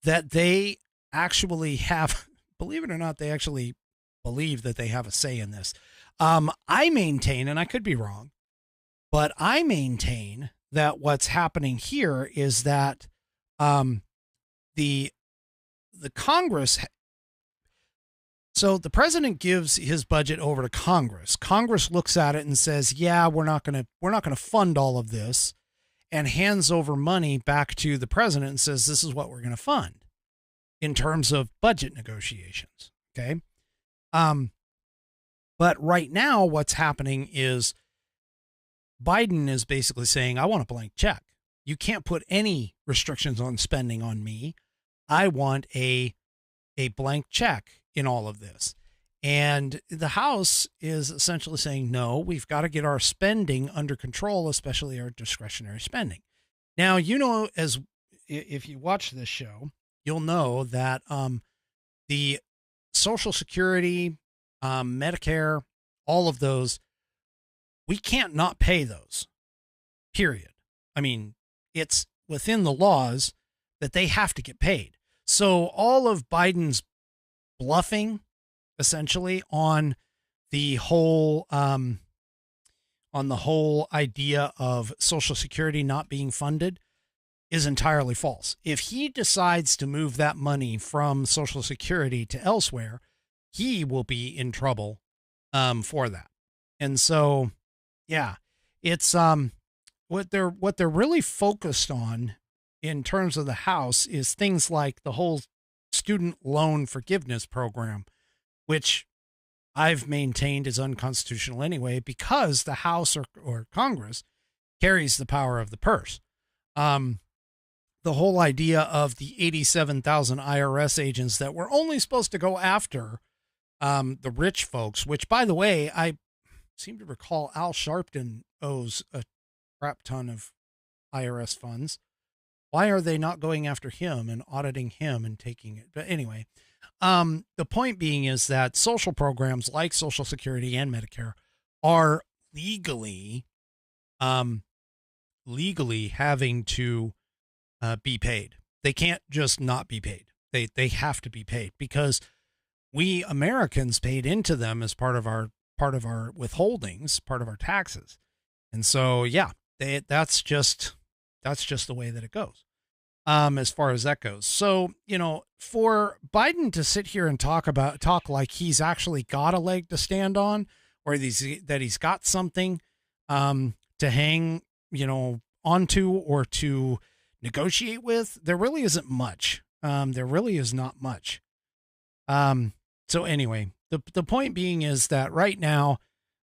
that they actually have, believe it or not, they actually believe that they have a say in this. I maintain, and I could be wrong, but I maintain that what's happening here is that the Congress. So the president gives his budget over to Congress. Congress looks at it and says, "Yeah, we're not going to fund all of this," and hands over money back to the president and says, "This is what we're going to fund in terms of budget negotiations." Okay. But right now, what's happening is Biden is basically saying, "I want a blank check. You can't put any restrictions on spending on me. I want a blank check in all of this." And the House is essentially saying, no, we've got to get our spending under control, especially our discretionary spending. Now, as if you watch this show, you'll know that the Social Security, Medicare, all of those, we can't not pay those, period. I mean, it's within the laws that they have to get paid. So all of Biden's bluffing, essentially, on the whole idea of Social Security not being funded is entirely false. If he decides to move that money from Social Security to elsewhere, he will be in trouble for that. And so, yeah, it's what they're really focused on in terms of the House is things like the whole student loan forgiveness program, which I've maintained is unconstitutional anyway, because the House or Congress carries the power of the purse. The whole idea of the 87,000 IRS agents that were only supposed to go after the rich folks, which, by the way, I seem to recall Al Sharpton owes a crap ton of IRS funds. Why are they not going after him and auditing him and taking it? But anyway, the point being is that social programs like Social Security and Medicare are legally having to be paid. They can't just not be paid. They have to be paid because we Americans paid into them as part of our withholdings, part of our taxes. And so, yeah, that's just the way that it goes. As far as that goes. So, for Biden to sit here and talk like he's actually got a leg to stand on, or that he's got something to hang, onto or to negotiate with, there really isn't much. There really is not much. So anyway, the point being is that right now,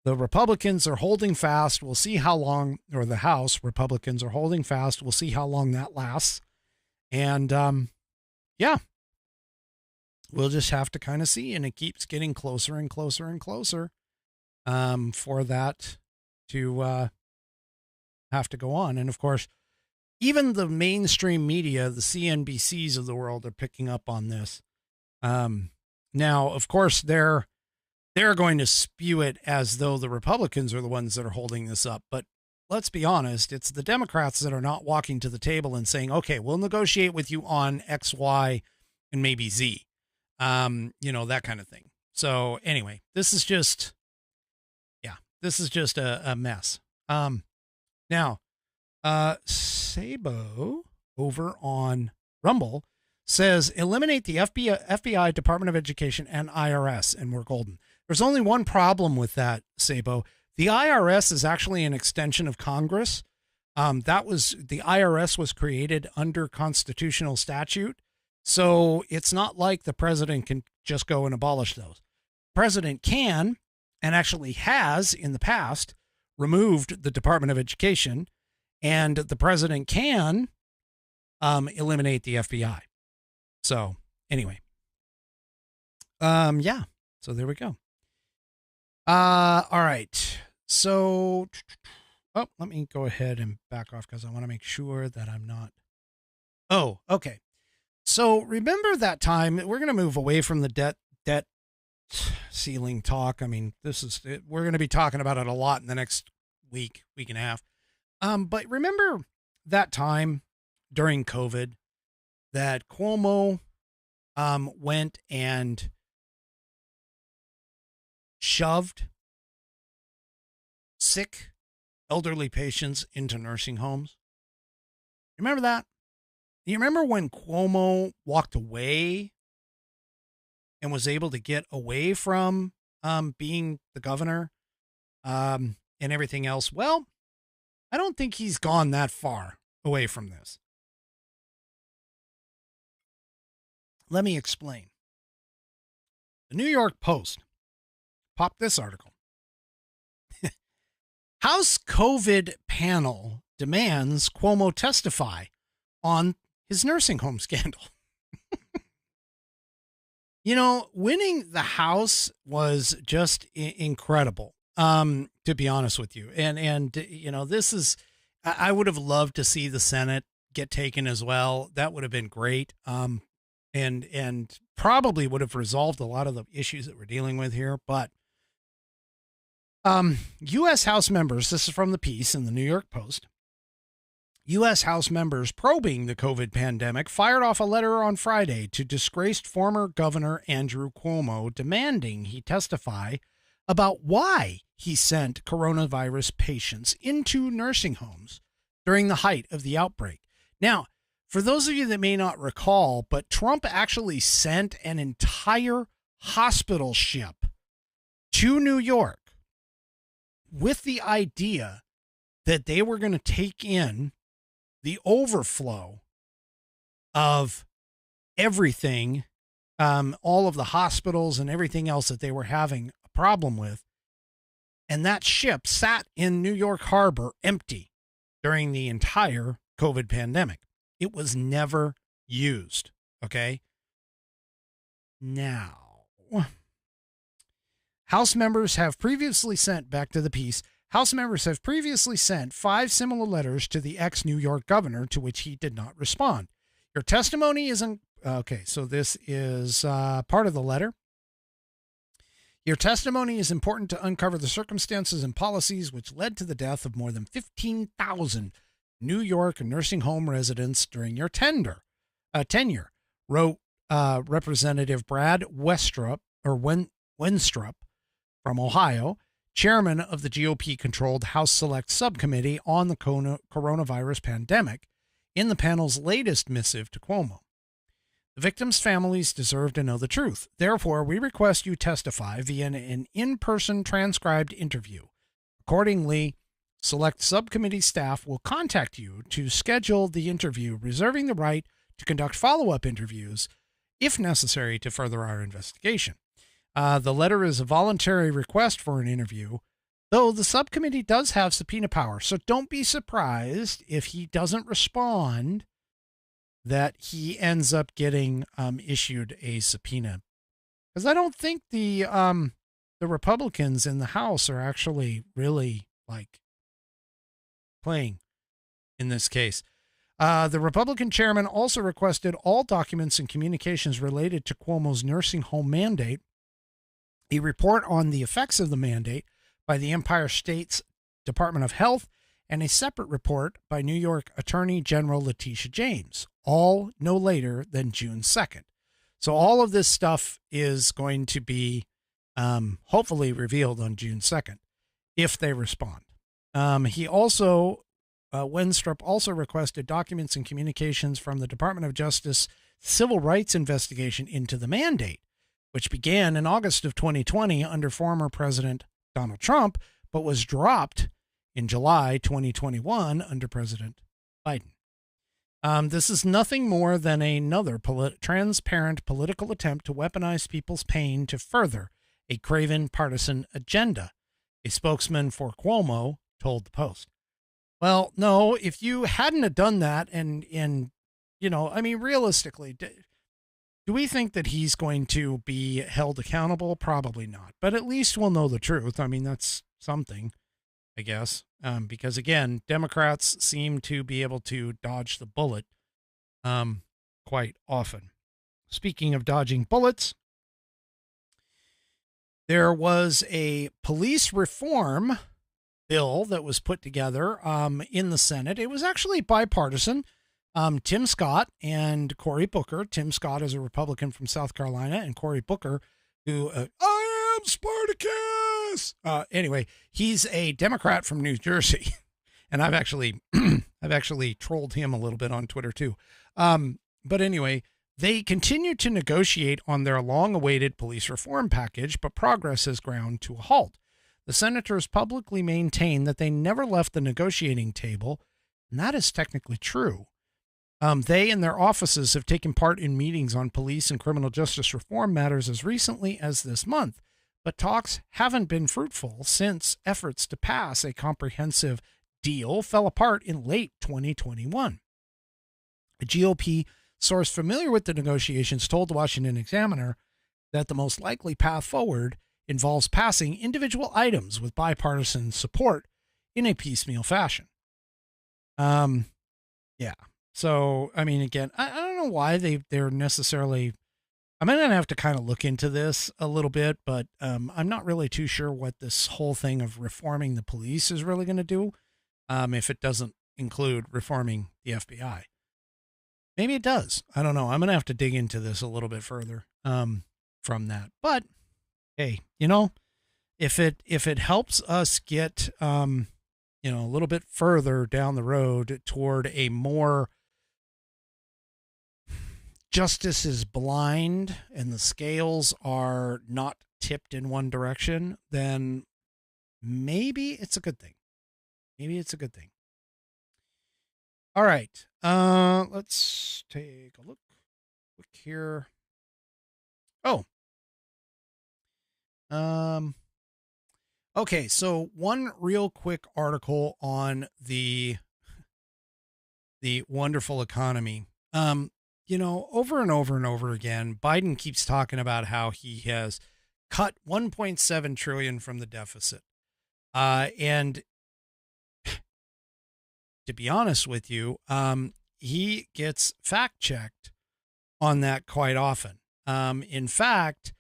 the Republicans are holding fast. We'll see how long, or the House Republicans are holding fast. We'll see how long that lasts. And, yeah, we'll just have to kind of see. And it keeps getting closer and closer and closer, for that to, have to go on. And of course, even the mainstream media, the CNBCs of the world, are picking up on this. Now, of course, they're going to spew it as though the Republicans are the ones that are holding this up. But let's be honest, it's the Democrats that are not walking to the table and saying, okay, we'll negotiate with you on X, Y, and maybe Z, that kind of thing. So anyway, this is just a mess. Now, Sabo over on Rumble says, eliminate the FBI, Department of Education, and IRS, and we're golden. There's only one problem with that, Sabo. The IRS is actually an extension of Congress. The IRS was created under constitutional statute. So it's not like the president can just go and abolish those. The president can, and actually has in the past, removed the Department of Education, and the president can eliminate the FBI. So anyway, so there we go. All right. So, let me go ahead and back off because I want to make sure that I'm not. Oh, okay. So remember that time, we're going to move away from the debt ceiling talk. I mean, we're going to be talking about it a lot in the next week and a half. But remember that time during COVID that Cuomo went and shoved sick elderly patients into nursing homes? Remember that? You remember when Cuomo walked away and was able to get away from being the governor and everything else? Well, I don't think he's gone that far away from this. Let me explain. The New York Post popped this article. House COVID panel demands Cuomo testify on his nursing home scandal. Winning the House was just incredible, to be honest with you. And this is, I would have loved to see the Senate get taken as well. That would have been great. And probably would have resolved a lot of the issues that we're dealing with here. But U.S. House members, this is from the piece in the New York Post, U.S. House members probing the COVID pandemic fired off a letter on Friday to disgraced former Governor Andrew Cuomo, demanding he testify about why he sent coronavirus patients into nursing homes during the height of the outbreak. Now, for those of you that may not recall, but Trump actually sent an entire hospital ship to New York with the idea that they were going to take in the overflow of everything, all of the hospitals and everything else that they were having a problem with. And that ship sat in New York Harbor empty during the entire COVID pandemic. It was never used. Okay. Now, House members have previously sent, back to the piece, House members have previously sent 5 similar letters to the ex-New York governor, to which he did not respond. Your testimony isn't, okay, so this is part of the letter. Your testimony is important to uncover the circumstances and policies which led to the death of more than 15,000 New York nursing home residents during your tenure, wrote Representative Brad Wenstrup from Ohio, chairman of the GOP-controlled House Select Subcommittee on the coronavirus pandemic, in the panel's latest missive to Cuomo. The victims' families deserve to know the truth. Therefore, we request you testify via an in-person transcribed interview. Accordingly, Select Subcommittee staff will contact you to schedule the interview, reserving the right to conduct follow-up interviews if necessary to further our investigation. The letter is a voluntary request for an interview, though the subcommittee does have subpoena power. So don't be surprised if he doesn't respond, that he ends up getting issued a subpoena. Because I don't think the Republicans in the House are actually really playing in this case. The Republican chairman also requested all documents and communications related to Cuomo's nursing home mandate, a report on the effects of the mandate by the Empire State's Department of Health, and a separate report by New York Attorney General Letitia James, all no later than June 2nd. So all of this stuff is going to be hopefully revealed on June 2nd if they respond. Wenstrup also requested documents and communications from the Department of Justice civil rights investigation into the mandate, which began in August of 2020 under former President Donald Trump, but was dropped in July 2021 under President Biden. This is nothing more than another transparent political attempt to weaponize people's pain to further a craven partisan agenda, a spokesman for Cuomo told the Post. Well, no, if you hadn't have done that and realistically, do we think that he's going to be held accountable? Probably not, but at least we'll know the truth. I mean, that's something, I guess, because again, Democrats seem to be able to dodge the bullet quite often. Speaking of dodging bullets, there was a police reform bill that was put together in the Senate. It was actually bipartisan. Tim Scott and Cory Booker. Tim Scott is a Republican from South Carolina, and Cory Booker, who I am Spartacus. Anyway, he's a Democrat from New Jersey, and I've actually trolled him a little bit on Twitter too. But anyway, they continue to negotiate on their long-awaited police reform package, but progress has ground to a halt. The senators publicly maintain that they never left the negotiating table, and that is technically true. They and their offices have taken part in meetings on police and criminal justice reform matters as recently as this month, but talks haven't been fruitful since efforts to pass a comprehensive deal fell apart in late 2021. A GOP source familiar with the negotiations told the Washington Examiner that the most likely path forward involves passing individual items with bipartisan support in a piecemeal fashion. Yeah. So, I mean, again, I don't know why they're necessarily, I'm going to have to kind of look into this a little bit, but I'm not really too sure what this whole thing of reforming the police is really going to do if it doesn't include reforming the FBI. Maybe it does. I don't know. I'm going to have to dig into this a little bit further from that. But, hey, if it helps us get, a little bit further down the road toward a more justice is blind and the scales are not tipped in one direction, then maybe it's a good thing. Maybe it's a good thing. All right. Let's take a look here. Oh. Okay, so one real quick article on the wonderful economy. Over and over and over again, Biden keeps talking about how he has cut $1.7 trillion from the deficit. And to be honest with you, he gets fact-checked on that quite often. In fact,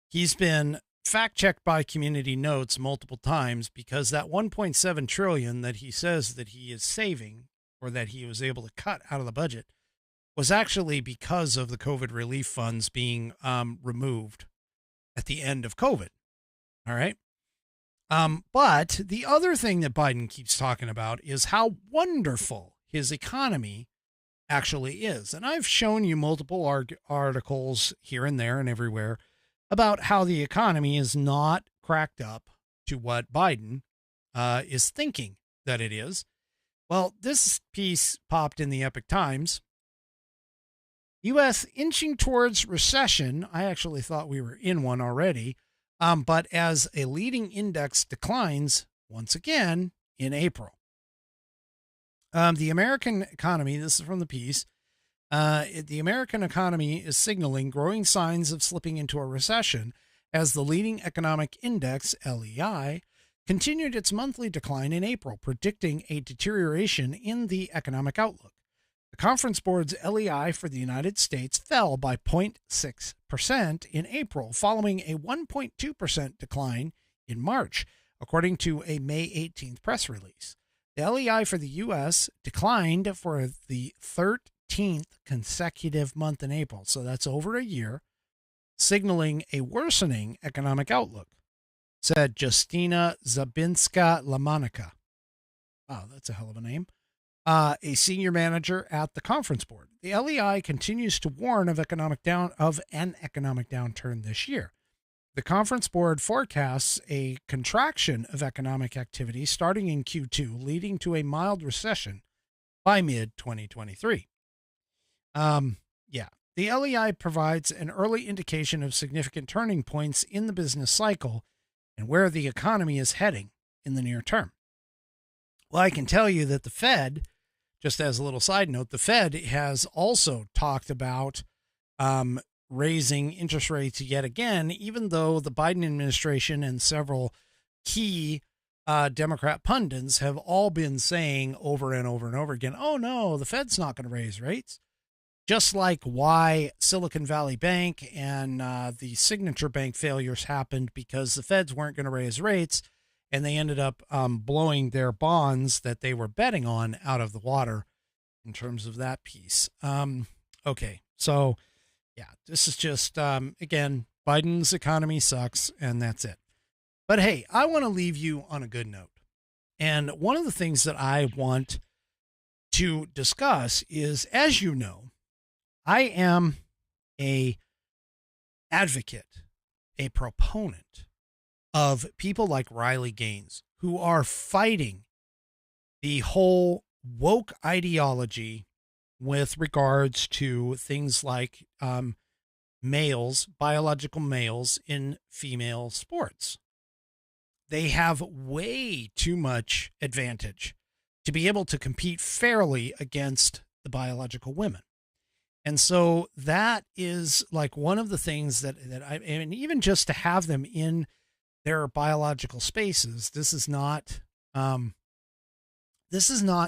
he's been fact-checked by Community Notes multiple times because that $1.7 trillion that he says that he is saving or that he was able to cut out of the budget was actually because of the COVID relief funds being removed at the end of COVID. All right. But the other thing that Biden keeps talking about is how wonderful his economy actually is. And I've shown you multiple articles here and there and everywhere about how the economy is not cracked up to what Biden is thinking that it is. Well, this piece popped in the Epoch Times. U.S. inching towards recession. I actually thought we were in one already. But as a leading index declines once again in April. The American economy, this is from the piece, the American economy is signaling growing signs of slipping into a recession as the leading economic index, LEI, continued its monthly decline in April, predicting a deterioration in the economic outlook. The Conference Board's LEI for the United States fell by 0.6% in April, following a 1.2% decline in March, according to a May 18th press release. The LEI for the U.S. declined for the 13th consecutive month in April, so that's over a year, signaling a worsening economic outlook, said Justina Zabinska-Lamanica. Wow, that's a hell of a name. A senior manager at the conference board. The LEI continues to warn of an economic downturn this year. The conference board forecasts a contraction of economic activity starting in Q2, leading to a mild recession by mid-2023. The LEI provides an early indication of significant turning points in the business cycle and where the economy is heading in the near term. Well, I can tell you that the Fed, just as a little side note, the Fed has also talked about raising interest rates yet again, even though the Biden administration and several key Democrat pundits have all been saying over and over and over again, oh no, the Fed's not going to raise rates. Just like why Silicon Valley Bank and the Signature Bank failures happened because the Feds weren't going to raise rates, and they ended up blowing their bonds that they were betting on out of the water in terms of that piece. Okay, so yeah, this is just, again, Biden's economy sucks, and that's it. But hey, I want to leave you on a good note. And one of the things that I want to discuss is, as you know, I am a advocate, a proponent of people like Riley Gaines who are fighting the whole woke ideology with regards to things like males, biological males in female sports. They have way too much advantage to be able to compete fairly against the biological women. And so that is like one of the things that and even just to have them in their biological spaces, this is not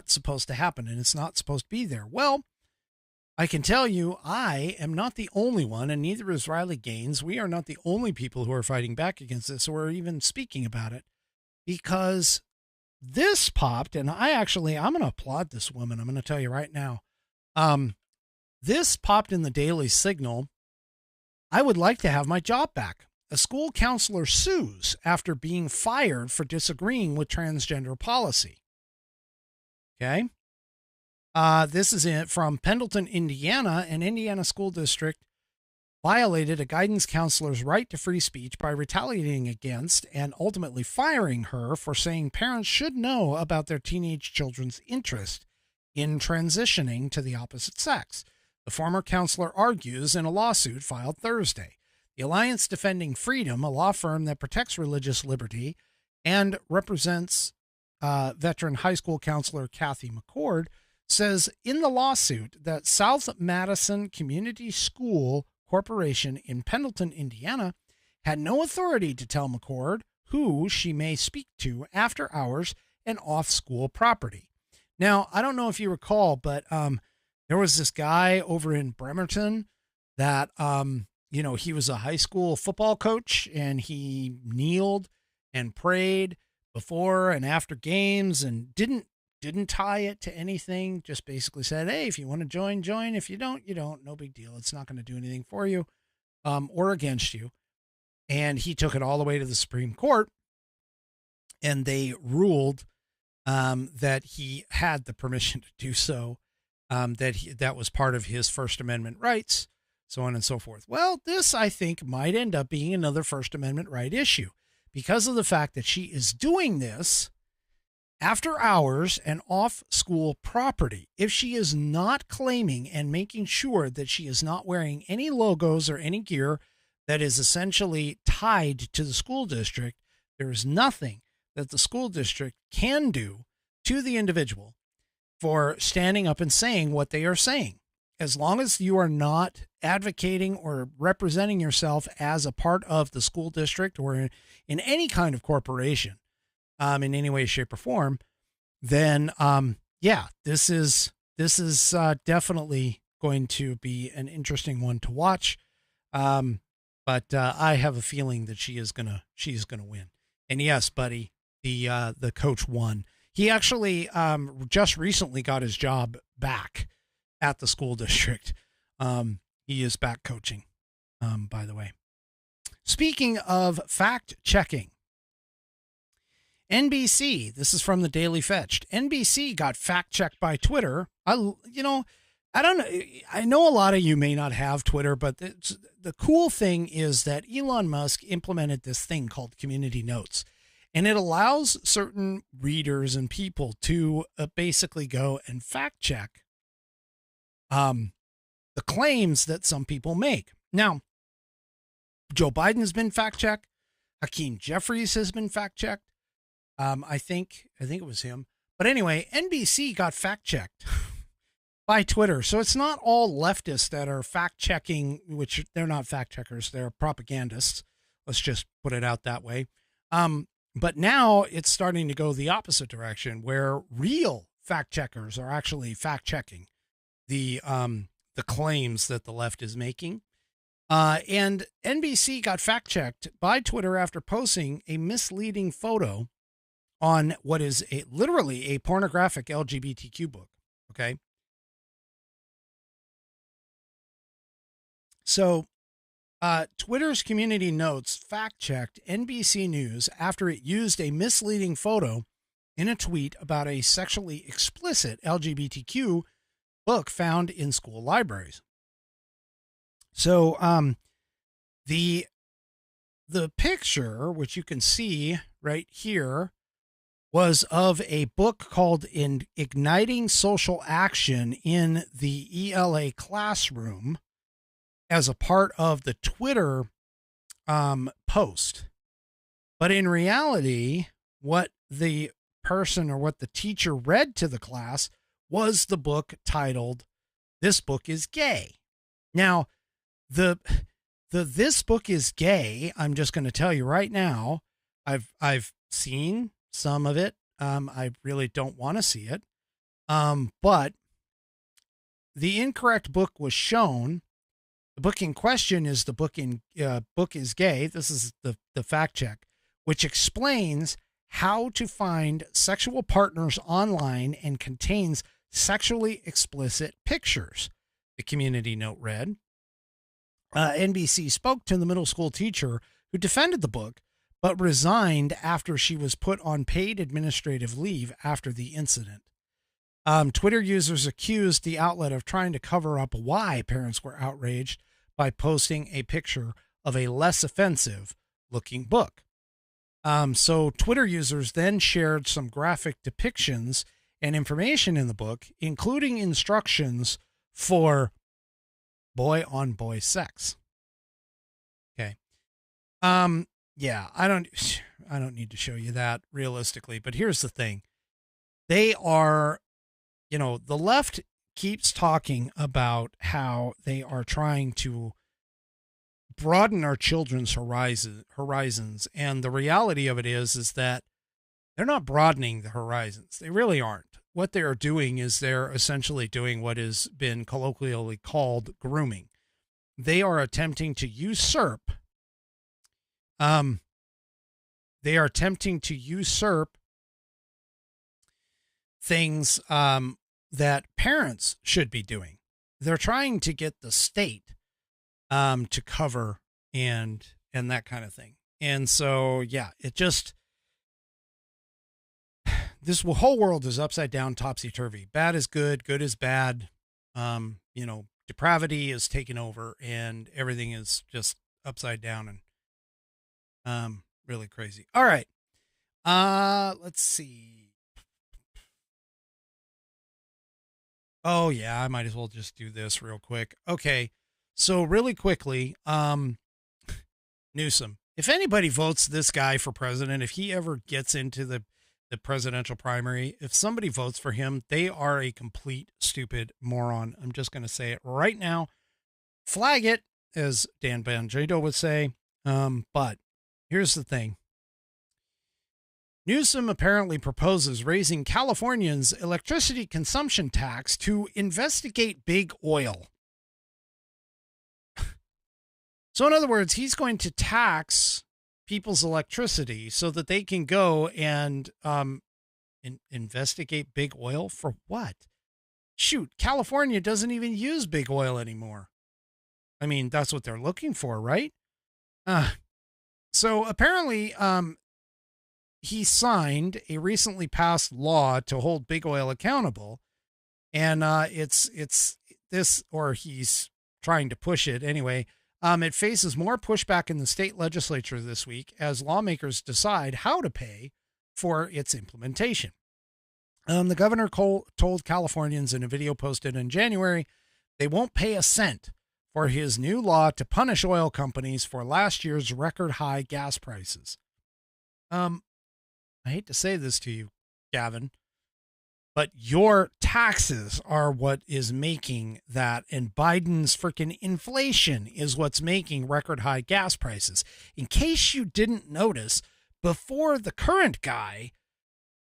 supposed to happen, and it's not supposed to be there. Well, I can tell you, I am not the only one, and neither is Riley Gaines. We are not the only people who are fighting back against this or even speaking about it, because this popped, and I'm going to applaud this woman. I'm going to tell you right now. This popped in the Daily Signal. I would like to have my job back. A school counselor sues after being fired for disagreeing with transgender policy. Okay. This is from Pendleton, Indiana. An Indiana school district violated a guidance counselor's right to free speech by retaliating against and ultimately firing her for saying parents should know about their teenage children's interest in transitioning to the opposite sex. The former counselor argues in a lawsuit filed Thursday. The Alliance Defending Freedom, a law firm that protects religious liberty and represents veteran high school counselor Kathy McCord, says in the lawsuit that South Madison Community School Corporation in Pendleton, Indiana, had no authority to tell McCord who she may speak to after hours and off school property. Now, I don't know if you recall, but there was this guy over in Bremerton that, he was a high school football coach, and he kneeled and prayed before and after games and didn't tie it to anything. Just basically said, hey, if you want to join, join. If you don't, you don't. No big deal. It's not going to do anything for you or against you. And he took it all the way to the Supreme Court, and they ruled that he had the permission to do so, that was part of his First Amendment rights, so on and so forth. Well, this, I think, might end up being another First Amendment right issue because of the fact that she is doing this after hours and off school property. If she is not claiming and making sure that she is not wearing any logos or any gear that is essentially tied to the school district, there is nothing that the school district can do to the individual for standing up and saying what they are saying. As long as you are not advocating or representing yourself as a part of the school district or in any kind of corporation, in any way, shape, or form, then this is definitely going to be an interesting one to watch. But I have a feeling that she's gonna win. And yes, buddy, the coach won. He actually just recently got his job back at the school district. He is back coaching, by the way. Speaking of fact checking, NBC, this is from the Daily Fetched. NBC got fact checked by Twitter. I don't know. I know a lot of you may not have Twitter, but the cool thing is that Elon Musk implemented this thing called Community Notes, and it allows certain readers and people to basically go and fact check the claims that some people make. Now, Joe Biden has been fact checked. Hakeem Jeffries has been fact checked. I think it was him. But anyway, NBC got fact checked by Twitter. So it's not all leftists that are fact checking, which they're not fact checkers. They're propagandists. Let's just put it out that way. But now it's starting to go the opposite direction, where real fact checkers are actually fact checking the claims that the left is making. And NBC got fact checked by Twitter after posting a misleading photo on what is literally a pornographic LGBTQ book. Okay. So Twitter's Community Notes fact checked NBC News after it used a misleading photo in a tweet about a sexually explicit LGBTQ book found in school libraries. So the picture, which you can see right here, was of a book called Igniting Social Action in the ELA Classroom as a part of the Twitter post. But in reality, what the person or what the teacher read to the class was the book titled "This Book is Gay." Now, the "This Book is Gay," I'm just going to tell you right now, I've seen some of it. I really don't want to see it. But the incorrect book was shown. The book in question is the book is Gay. This is the fact check, which explains how to find sexual partners online and contains sexually explicit pictures. The community note read. NBC spoke to the middle school teacher who defended the book, but resigned after she was put on paid administrative leave after the incident. Twitter users accused the outlet of trying to cover up why parents were outraged by posting a picture of a less offensive looking book. So Twitter users then shared some graphic depictions and information in the book, including instructions for boy-on-boy sex. Okay. Yeah, I don't need to show you that realistically, but here's the thing. They are, the left keeps talking about how they are trying to broaden our children's horizons. And the reality of it is that they're not broadening the horizons. They really aren't. What they are doing is they're essentially doing what has been colloquially called grooming. They are attempting to usurp things that parents should be doing. They're trying to get the state to cover and that kind of thing. And so, yeah, this whole world is upside down, topsy-turvy. Bad is good, good is bad. Depravity is taken over, and everything is just upside down and really crazy. All right. Let's see. Oh, yeah, I might as well just do this real quick. Okay, so really quickly, Newsom. If anybody votes this guy for president, if he ever gets into the presidential primary, if somebody votes for him, they are a complete stupid moron. I'm just going to say it right now. Flag it, as Dan Bongino would say. But here's the thing. Newsom apparently proposes raising Californians' electricity consumption tax to investigate big oil. So in other words, he's going to tax people's electricity so that they can go and investigate big oil for what? Shoot, California doesn't even use big oil anymore. I mean, that's what they're looking for, right? So apparently, he signed a recently passed law to hold big oil accountable, and it's this, or he's trying to push it anyway. It faces more pushback in the state legislature this week as lawmakers decide how to pay for its implementation. The governor told Californians in a video posted in January they won't pay a cent for his new law to punish oil companies for last year's record high gas prices. I hate to say this to you, Gavin, but your taxes are what is making that, and Biden's freaking inflation is what's making record high gas prices. In case you didn't notice, before the current guy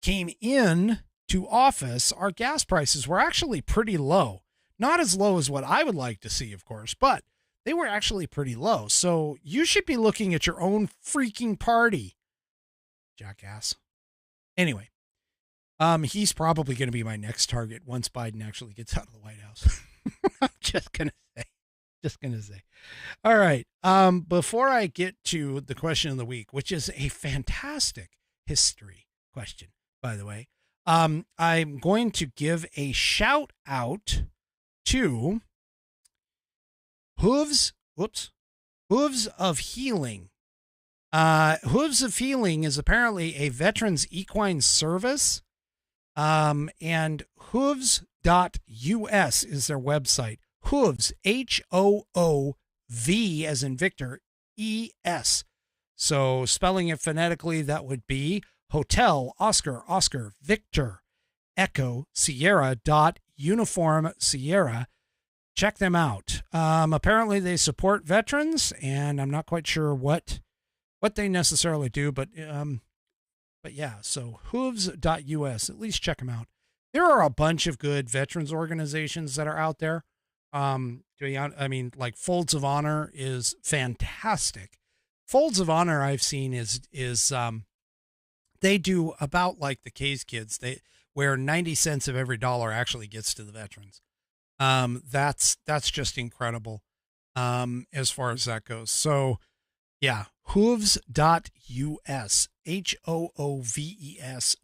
came in to office, our gas prices were actually pretty low. Not as low as what I would like to see, of course, but they were actually pretty low. So you should be looking at your own freaking party, jackass. Anyway, he's probably going to be my next target once Biden actually gets out of the White House. I'm just going to say. All right. Before I get to the question of the week, which is a fantastic history question, by the way, I'm going to give a shout out to Hooves of Healing. Hooves of Healing is apparently a veterans equine service. And hooves.us is their website. Hooves, Hoov as in Victor, ES. So spelling it phonetically, that would be Hotel, Oscar, Victor, Echo, Sierra, Uniform, Sierra. Check them out. Apparently they support veterans, and I'm not quite sure what they necessarily do, but yeah, so hooves.us, at least check them out. There are a bunch of good veterans organizations that are out there. I mean, like Folds of Honor is fantastic. Folds of Honor I've seen is they do about like the K's Kids, where 90 cents of every dollar actually gets to the veterans. That's just incredible as far as that goes. So yeah, hooves.us, HOOVES.US.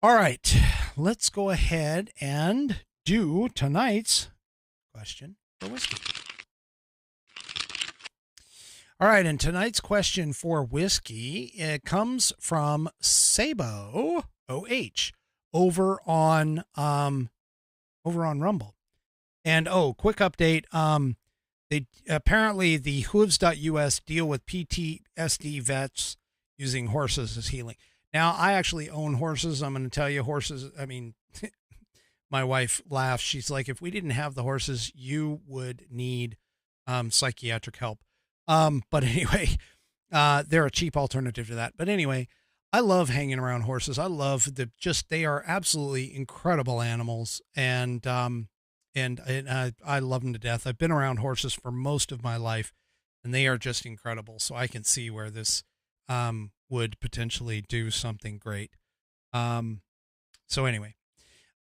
All right, let's go ahead and do tonight's question for whiskey. All right, and tonight's question for whiskey, it comes from Sabo OH over on Rumble. And quick update, they apparently the hooves.us deal with PTSD vets using horses as healing. Now, I actually own horses. I'm going to tell you, horses, I mean, my wife laughs. She's like, if we didn't have the horses, you would need psychiatric help. But anyway, they're a cheap alternative to that. But anyway, I love hanging around horses. I love they are absolutely incredible animals. And I love them to death. I've been around horses for most of my life, and they are just incredible. So I can see where this would potentially do something great. So anyway,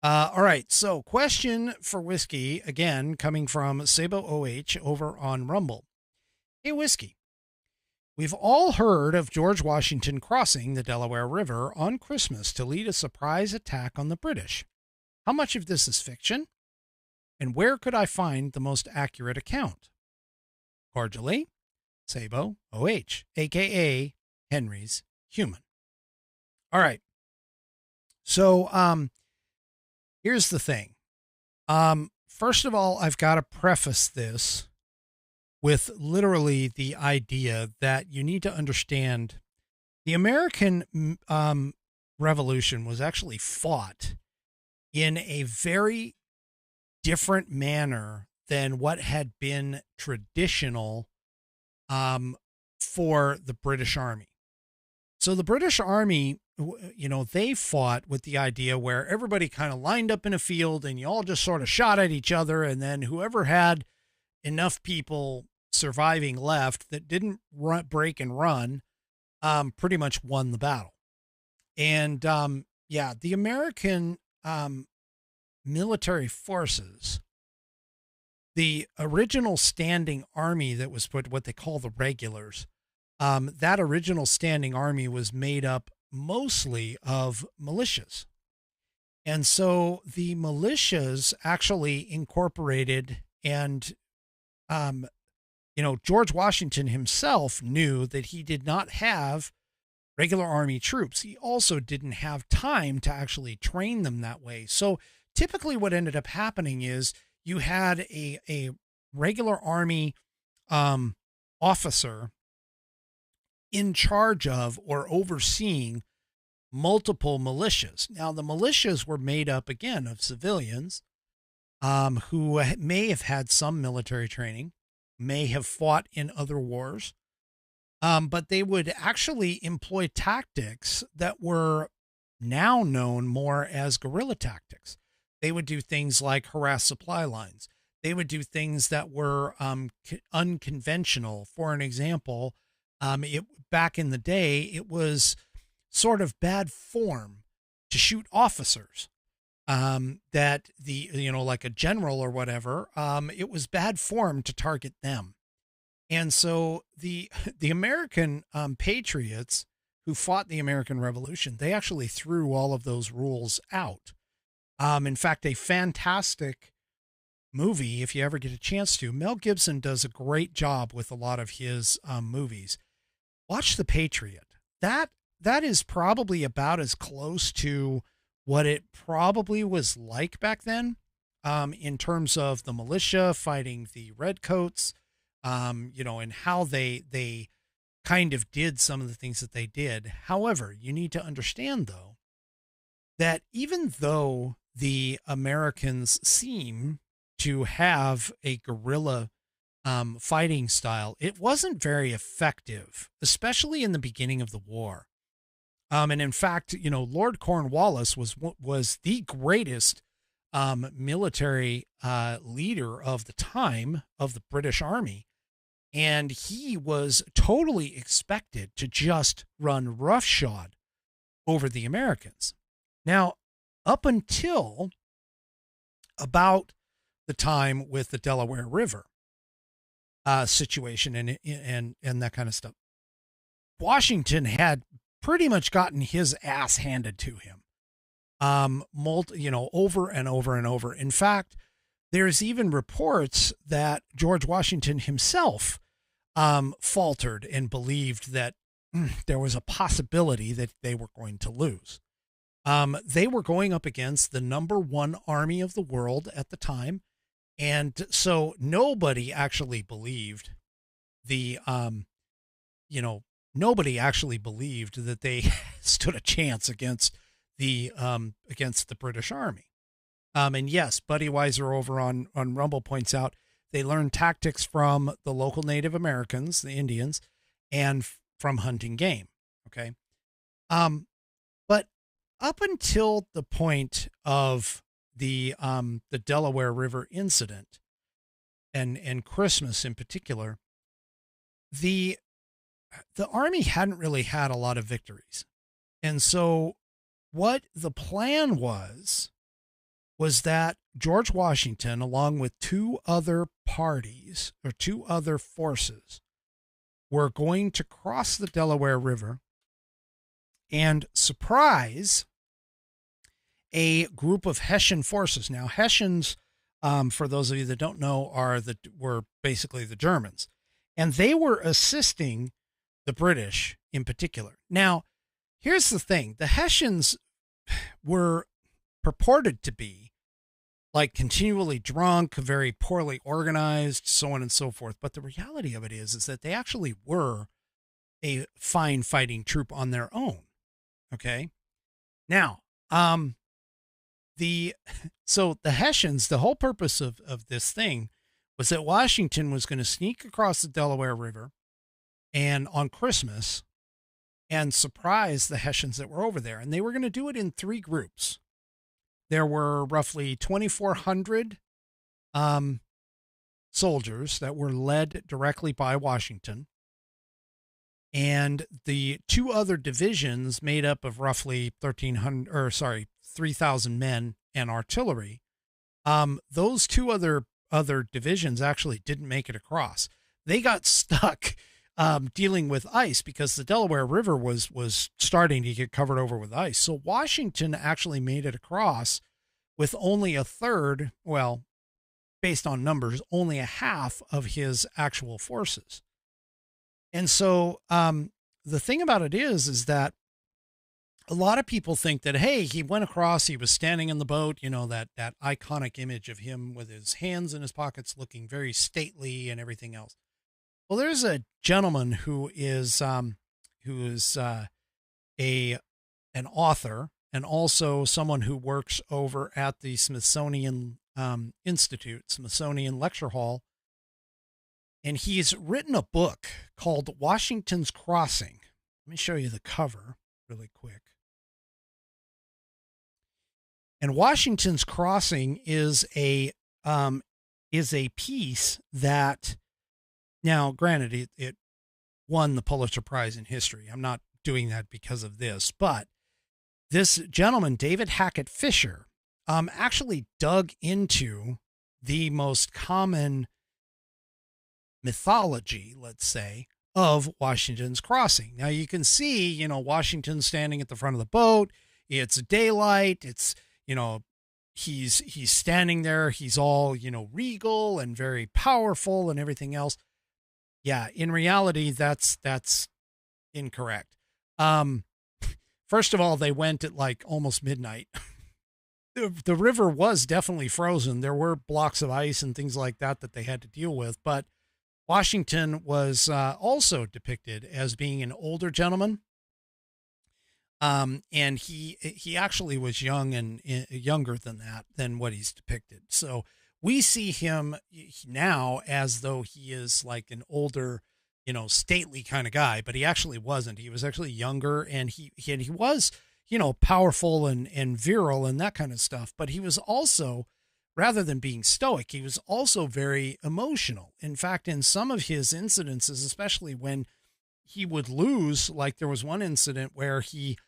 all right. So question for whiskey, again, coming from Sabo OH over on Rumble. Hey, whiskey. We've all heard of George Washington crossing the Delaware River on Christmas to lead a surprise attack on the British. How much of this is fiction? And where could I find the most accurate account? Cordially, Sabo OH, a.k.a. Henry's Human. All right. So here's the thing. First of all, I've got to preface this with literally the idea that you need to understand the American Revolution was actually fought in a very different manner than what had been traditional for the British Army. So the British Army, you know, they fought with the idea where everybody kind of lined up in a field and you all just sort of shot at each other, and then whoever had enough people surviving left that didn't break and run, pretty much won the battle. And yeah, the American military forces, the original standing army that was put, what they call the regulars, that original standing army was made up mostly of militias. And so the militias actually incorporated, and, George Washington himself knew that he did not have regular army troops. He also didn't have time to actually train them that way. So typically what ended up happening is you had a regular army officer in charge of or overseeing multiple militias. Now, the militias were made up, again, of civilians who may have had some military training, may have fought in other wars, but they would actually employ tactics that were now known more as guerrilla tactics. They would do things like harass supply lines. They would do things that were unconventional. For an example, back in the day, it was sort of bad form to shoot officers. That like a general or whatever, it was bad form to target them. And so the American patriots who fought the American Revolution, they actually threw all of those rules out. In fact, a fantastic movie, if you ever get a chance to, Mel Gibson does a great job with a lot of his movies. Watch The Patriot. That is probably about as close to what it probably was like back then, in terms of the militia fighting the redcoats, and how they kind of did some of the things that they did. However, you need to understand, though, that even though the Americans seem to have a guerrilla fighting style, it wasn't very effective, especially in the beginning of the war. And in fact, Lord Cornwallis was the greatest military leader of the time of the British Army. And he was totally expected to just run roughshod over the Americans. Now, up until about the time with the Delaware River situation and that kind of stuff, Washington had pretty much gotten his ass handed to him, over and over and over. In fact, there's even reports that George Washington himself faltered and believed that there was a possibility that they were going to lose. They were going up against the #1 army of the world at the time. And so nobody actually believed nobody actually believed that they stood a chance against the British Army. And yes, Buddy Weiser over on Rumble points out they learned tactics from the local Native Americans, the Indians, and from hunting game. Okay. But up until the point of the Delaware River incident and Christmas in particular, the Army hadn't really had a lot of victories. And so what the plan was that George Washington, along with two other parties or two other forces, were going to cross the Delaware River and surprise a group of Hessian forces. Now, Hessians, for those of you that don't know, were basically the Germans, and they were assisting the British in particular. Now, here's the thing. The Hessians were purported to be like continually drunk, very poorly organized, so on and so forth. But the reality of it is that they actually were a fine fighting troop on their own. Okay. Now, the Hessians, the whole purpose of this thing was that Washington was going to sneak across the Delaware River and on Christmas and surprise the Hessians that were over there. And they were going to do it in 3 groups. There were roughly 2,400 soldiers that were led directly by Washington. And the two other divisions made up of roughly 3,000 men and artillery. Those two other divisions actually didn't make it across. They got stuck dealing with ice because the Delaware River was starting to get covered over with ice. So Washington actually made it across with only a third, well, based on numbers, only a half of his actual forces. And so the thing about it is that a lot of people think that, hey, he went across, he was standing in the boat, you know, that iconic image of him with his hands in his pockets looking very stately and everything else. Well, there's a gentleman who is an author and also someone who works over at the Smithsonian Institute, Smithsonian Lecture Hall. And he's written a book called Washington's Crossing. Let me show you the cover really quick. And Washington's Crossing is a piece that, now granted, it won the Pulitzer Prize in history. I'm not doing that because of this, but this gentleman, David Hackett Fisher, actually dug into the most common mythology, let's say, of Washington's Crossing. Now you can see, you know, Washington standing at the front of the boat. It's daylight. It's, you know, he's standing there. He's all, you know, regal and very powerful and everything else. Yeah. In reality, that's incorrect. First of all, they went at like almost midnight. The river was definitely frozen. There were blocks of ice and things like that they had to deal with, but Washington was also depicted as being an older gentleman. And he actually was young and younger than what he's depicted. So we see him now as though he is like an older, you know, stately kind of guy, but he actually wasn't. He was actually younger, and he was, you know, powerful and virile and that kind of stuff. But he was also, rather than being stoic, he was also very emotional. In fact, in some of his incidences, especially when he would lose, like there was one incident where he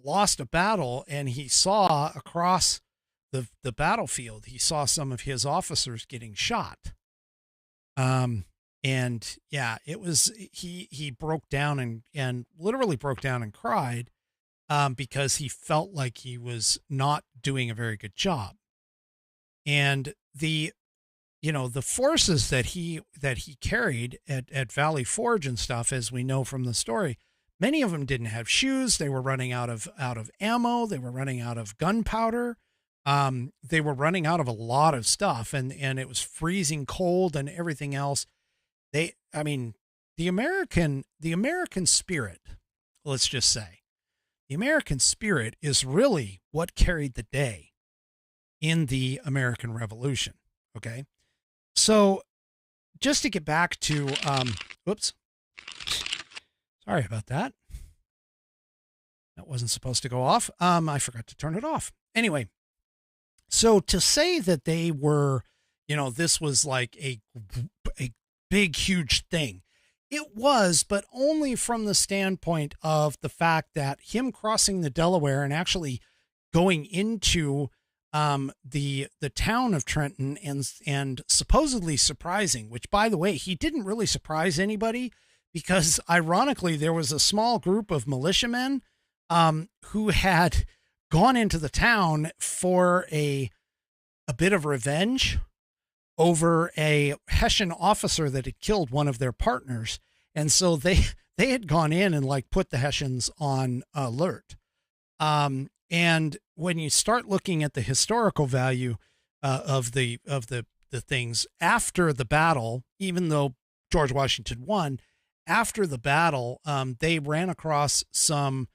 lost a battle and he saw across the battlefield, he saw some of his officers getting shot. And yeah, it was, he broke down and literally broke down and cried, because he felt like he was not doing a very good job. And the forces that he carried at Valley Forge and stuff, as we know from the story, many of them didn't have shoes. They were running out of ammo. They were running out of gunpowder. They were running out of a lot of stuff, and it was freezing cold and everything else. The American spirit, let's just say, the American spirit is really what carried the day in the American Revolution. Okay. So just to get back to, whoops, sorry about that. That wasn't supposed to go off. I forgot to turn it off. Anyway, so to say that they were, this was like a big, huge thing. It was, but only from the standpoint of the fact that him crossing the Delaware and actually going into the town of Trenton and supposedly surprising, which, by the way, he didn't really surprise anybody, because ironically there was a small group of militiamen who had gone into the town for a bit of revenge over a Hessian officer that had killed one of their partners. And so they had gone in and like put the Hessians on alert. And when you start looking at the historical value of the things after the battle, even though George Washington won, after the battle, they ran across some,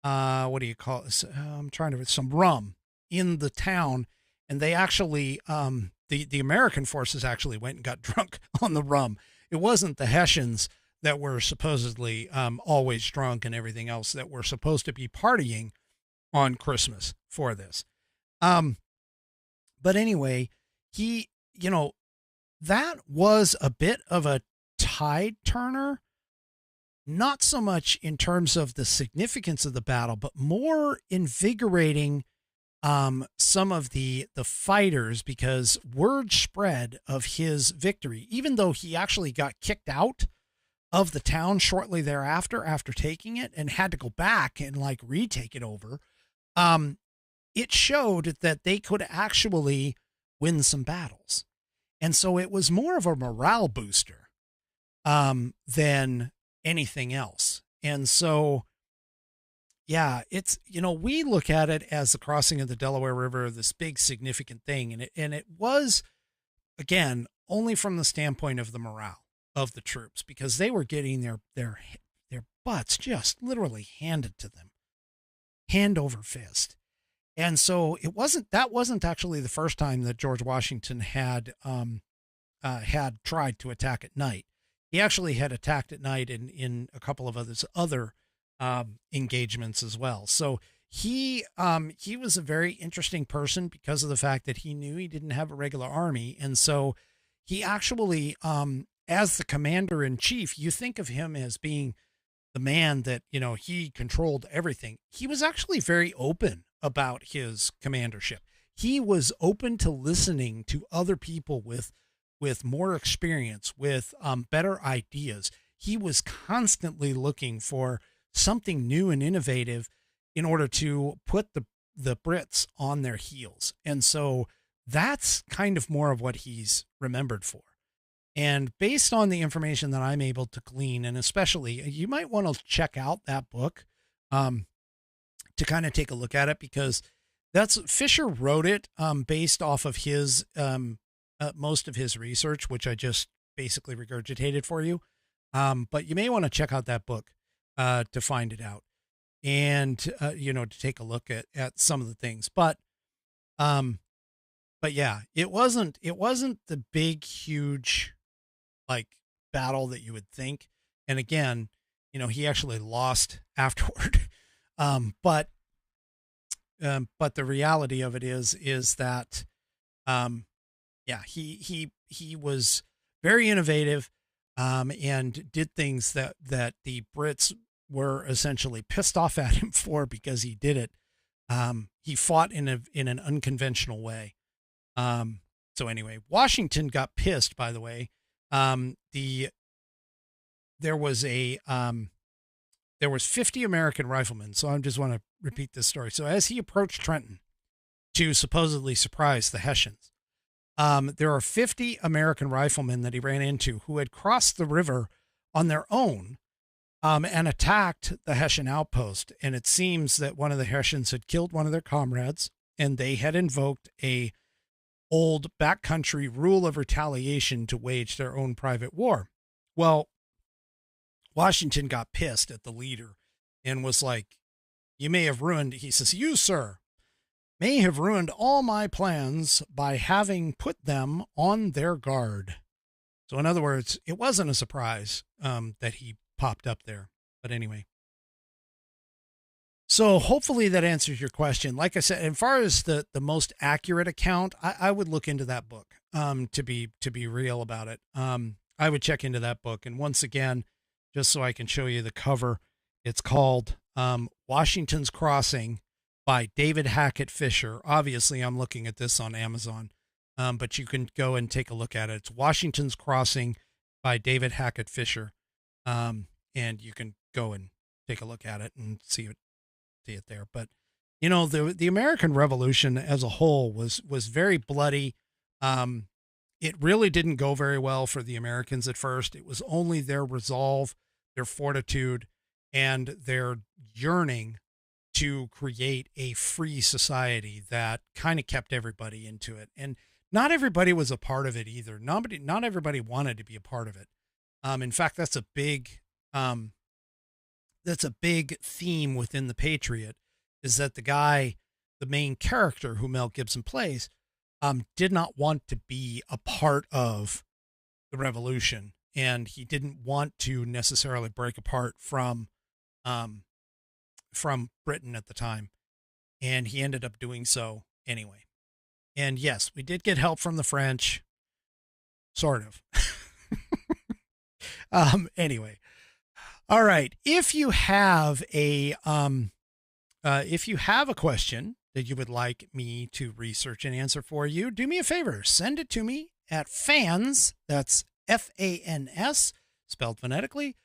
what do you call it? Some rum in the town. And they actually, the American forces actually went and got drunk on the rum. It wasn't the Hessians that were supposedly always drunk and everything else that were supposed to be partying on Christmas for this. But anyway, that was a bit of a tide turner not so much in terms of the significance of the battle, but more invigorating some of the fighters, because word spread of his victory, even though he actually got kicked out of the town shortly thereafter, after taking it, and had to go back and like retake it over. It showed that they could actually win some battles. And so it was more of a morale booster than anything else. And so, yeah, it's, you know, we look at it as the crossing of the Delaware River, this big significant thing. And it was, again, only from the standpoint of the morale of the troops, because they were getting their butts just literally handed to them, hand over fist. And so that wasn't actually the first time that George Washington had tried to attack at night. He actually had attacked at night in a couple of other engagements as well. So he was a very interesting person because of the fact that he knew he didn't have a regular army. And so he actually, as the commander in chief, you think of him as being the man that, you know, he controlled everything. He was actually very open about his commandership. He was open to listening to other people with more experience, with better ideas. He was constantly looking for something new and innovative in order to put the Brits on their heels. And so that's kind of more of what he's remembered for. And based on the information that I'm able to glean, and especially, you might want to check out that book to kind of take a look at it, because Fisher wrote it based off of his most of his research, which I just basically regurgitated for you. But you may want to check out that book to find it out, and you know, to take a look at some of the things. But yeah, it wasn't the big, huge, like, battle that you would think. And again, you know, he actually lost afterward. But the reality of it is that, yeah, he was very innovative, and did things that the Brits were essentially pissed off at him for, because he did it. He fought in an unconventional way. So anyway, Washington got pissed, by the way. There was 50 American riflemen. So I just want to repeat this story. So as he approached Trenton to supposedly surprise the Hessians, there are 50 American riflemen that he ran into who had crossed the river on their own, and attacked the Hessian outpost. And it seems that one of the Hessians had killed one of their comrades, and they had invoked a old backcountry rule of retaliation to wage their own private war. Well, Washington got pissed at the leader and was like, "You may have ruined," he says, "you, sir, may have ruined all my plans by having put them on their guard." So in other words, it wasn't a surprise that he popped up there. But anyway, so hopefully that answers your question. Like I said, as far as the most accurate account, I would look into that book to be real about it. I would check into that book. And once again, just so I can show you the cover, it's called Washington's Crossing by David Hackett Fisher. Obviously, I'm looking at this on Amazon, but you can go and take a look at it. It's Washington's Crossing by David Hackett Fisher, and you can go and take a look at it and see it there. But you know, the American Revolution as a whole was very bloody. It really didn't go very well for the Americans at first. It was only their resolve, their fortitude, and their yearning to create a free society that kind of kept everybody into it. And not everybody was a part of it either. Not everybody wanted to be a part of it. In fact, that's a big theme within The Patriot, is that the main character who Mel Gibson plays, did not want to be a part of the revolution, and he didn't want to necessarily break apart from Britain at the time, and he ended up doing so anyway. And yes, we did get help from the French, sort of. Anyway, All right. If you have a question that you would like me to research and answer for you, do me a favor. Send it to me at fans. That's FANS, spelled phonetically.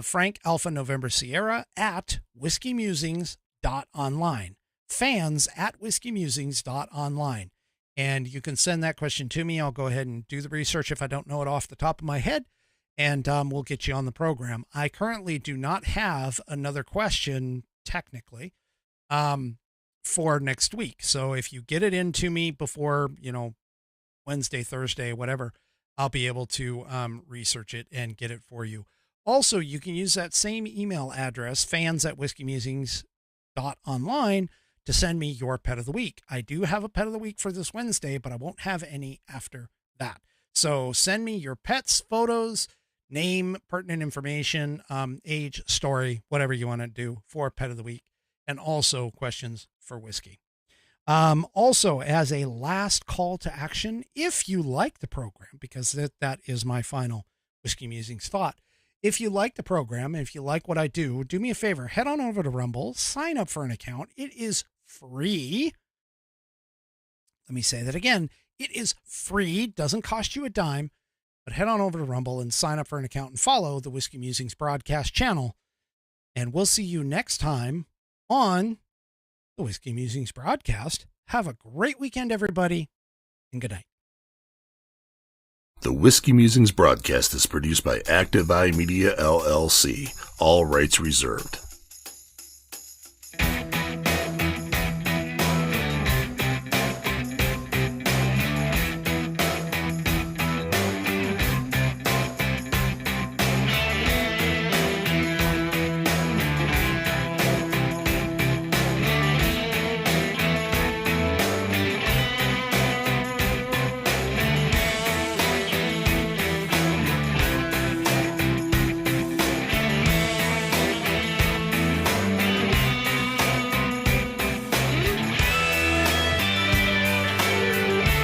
Frank Alpha November Sierra at whiskeymusings.online. Fans at whiskeymusings.online. And you can send that question to me. I'll go ahead and do the research if I don't know it off the top of my head, and we'll get you on the program. I currently do not have another question, technically, for next week. So if you get it into me before, Wednesday, Thursday, whatever, I'll be able to research it and get it for you. Also, you can use that same email address, fans at whiskeymusings.online, to send me your pet of the week. I do have a pet of the week for this Wednesday, but I won't have any after that. So send me your pets, photos, name, pertinent information, age, story, whatever you want to do for pet of the week, and also questions for whiskey. Also, as a last call to action, if you like the program, because that is my final Whiskey Musings thought. If you like the program, and if you like what I do me a favor, head on over to Rumble, sign up for an account. It is free. Let me say that again. It is free, doesn't cost you a dime, but head on over to Rumble and sign up for an account and follow the Whiskey Musings Broadcast channel. And we'll see you next time on the Whiskey Musings Broadcast. Have a great weekend, everybody, and good night. The Whiskey Musings Broadcast is produced by Active Eye Media, LLC. All rights reserved.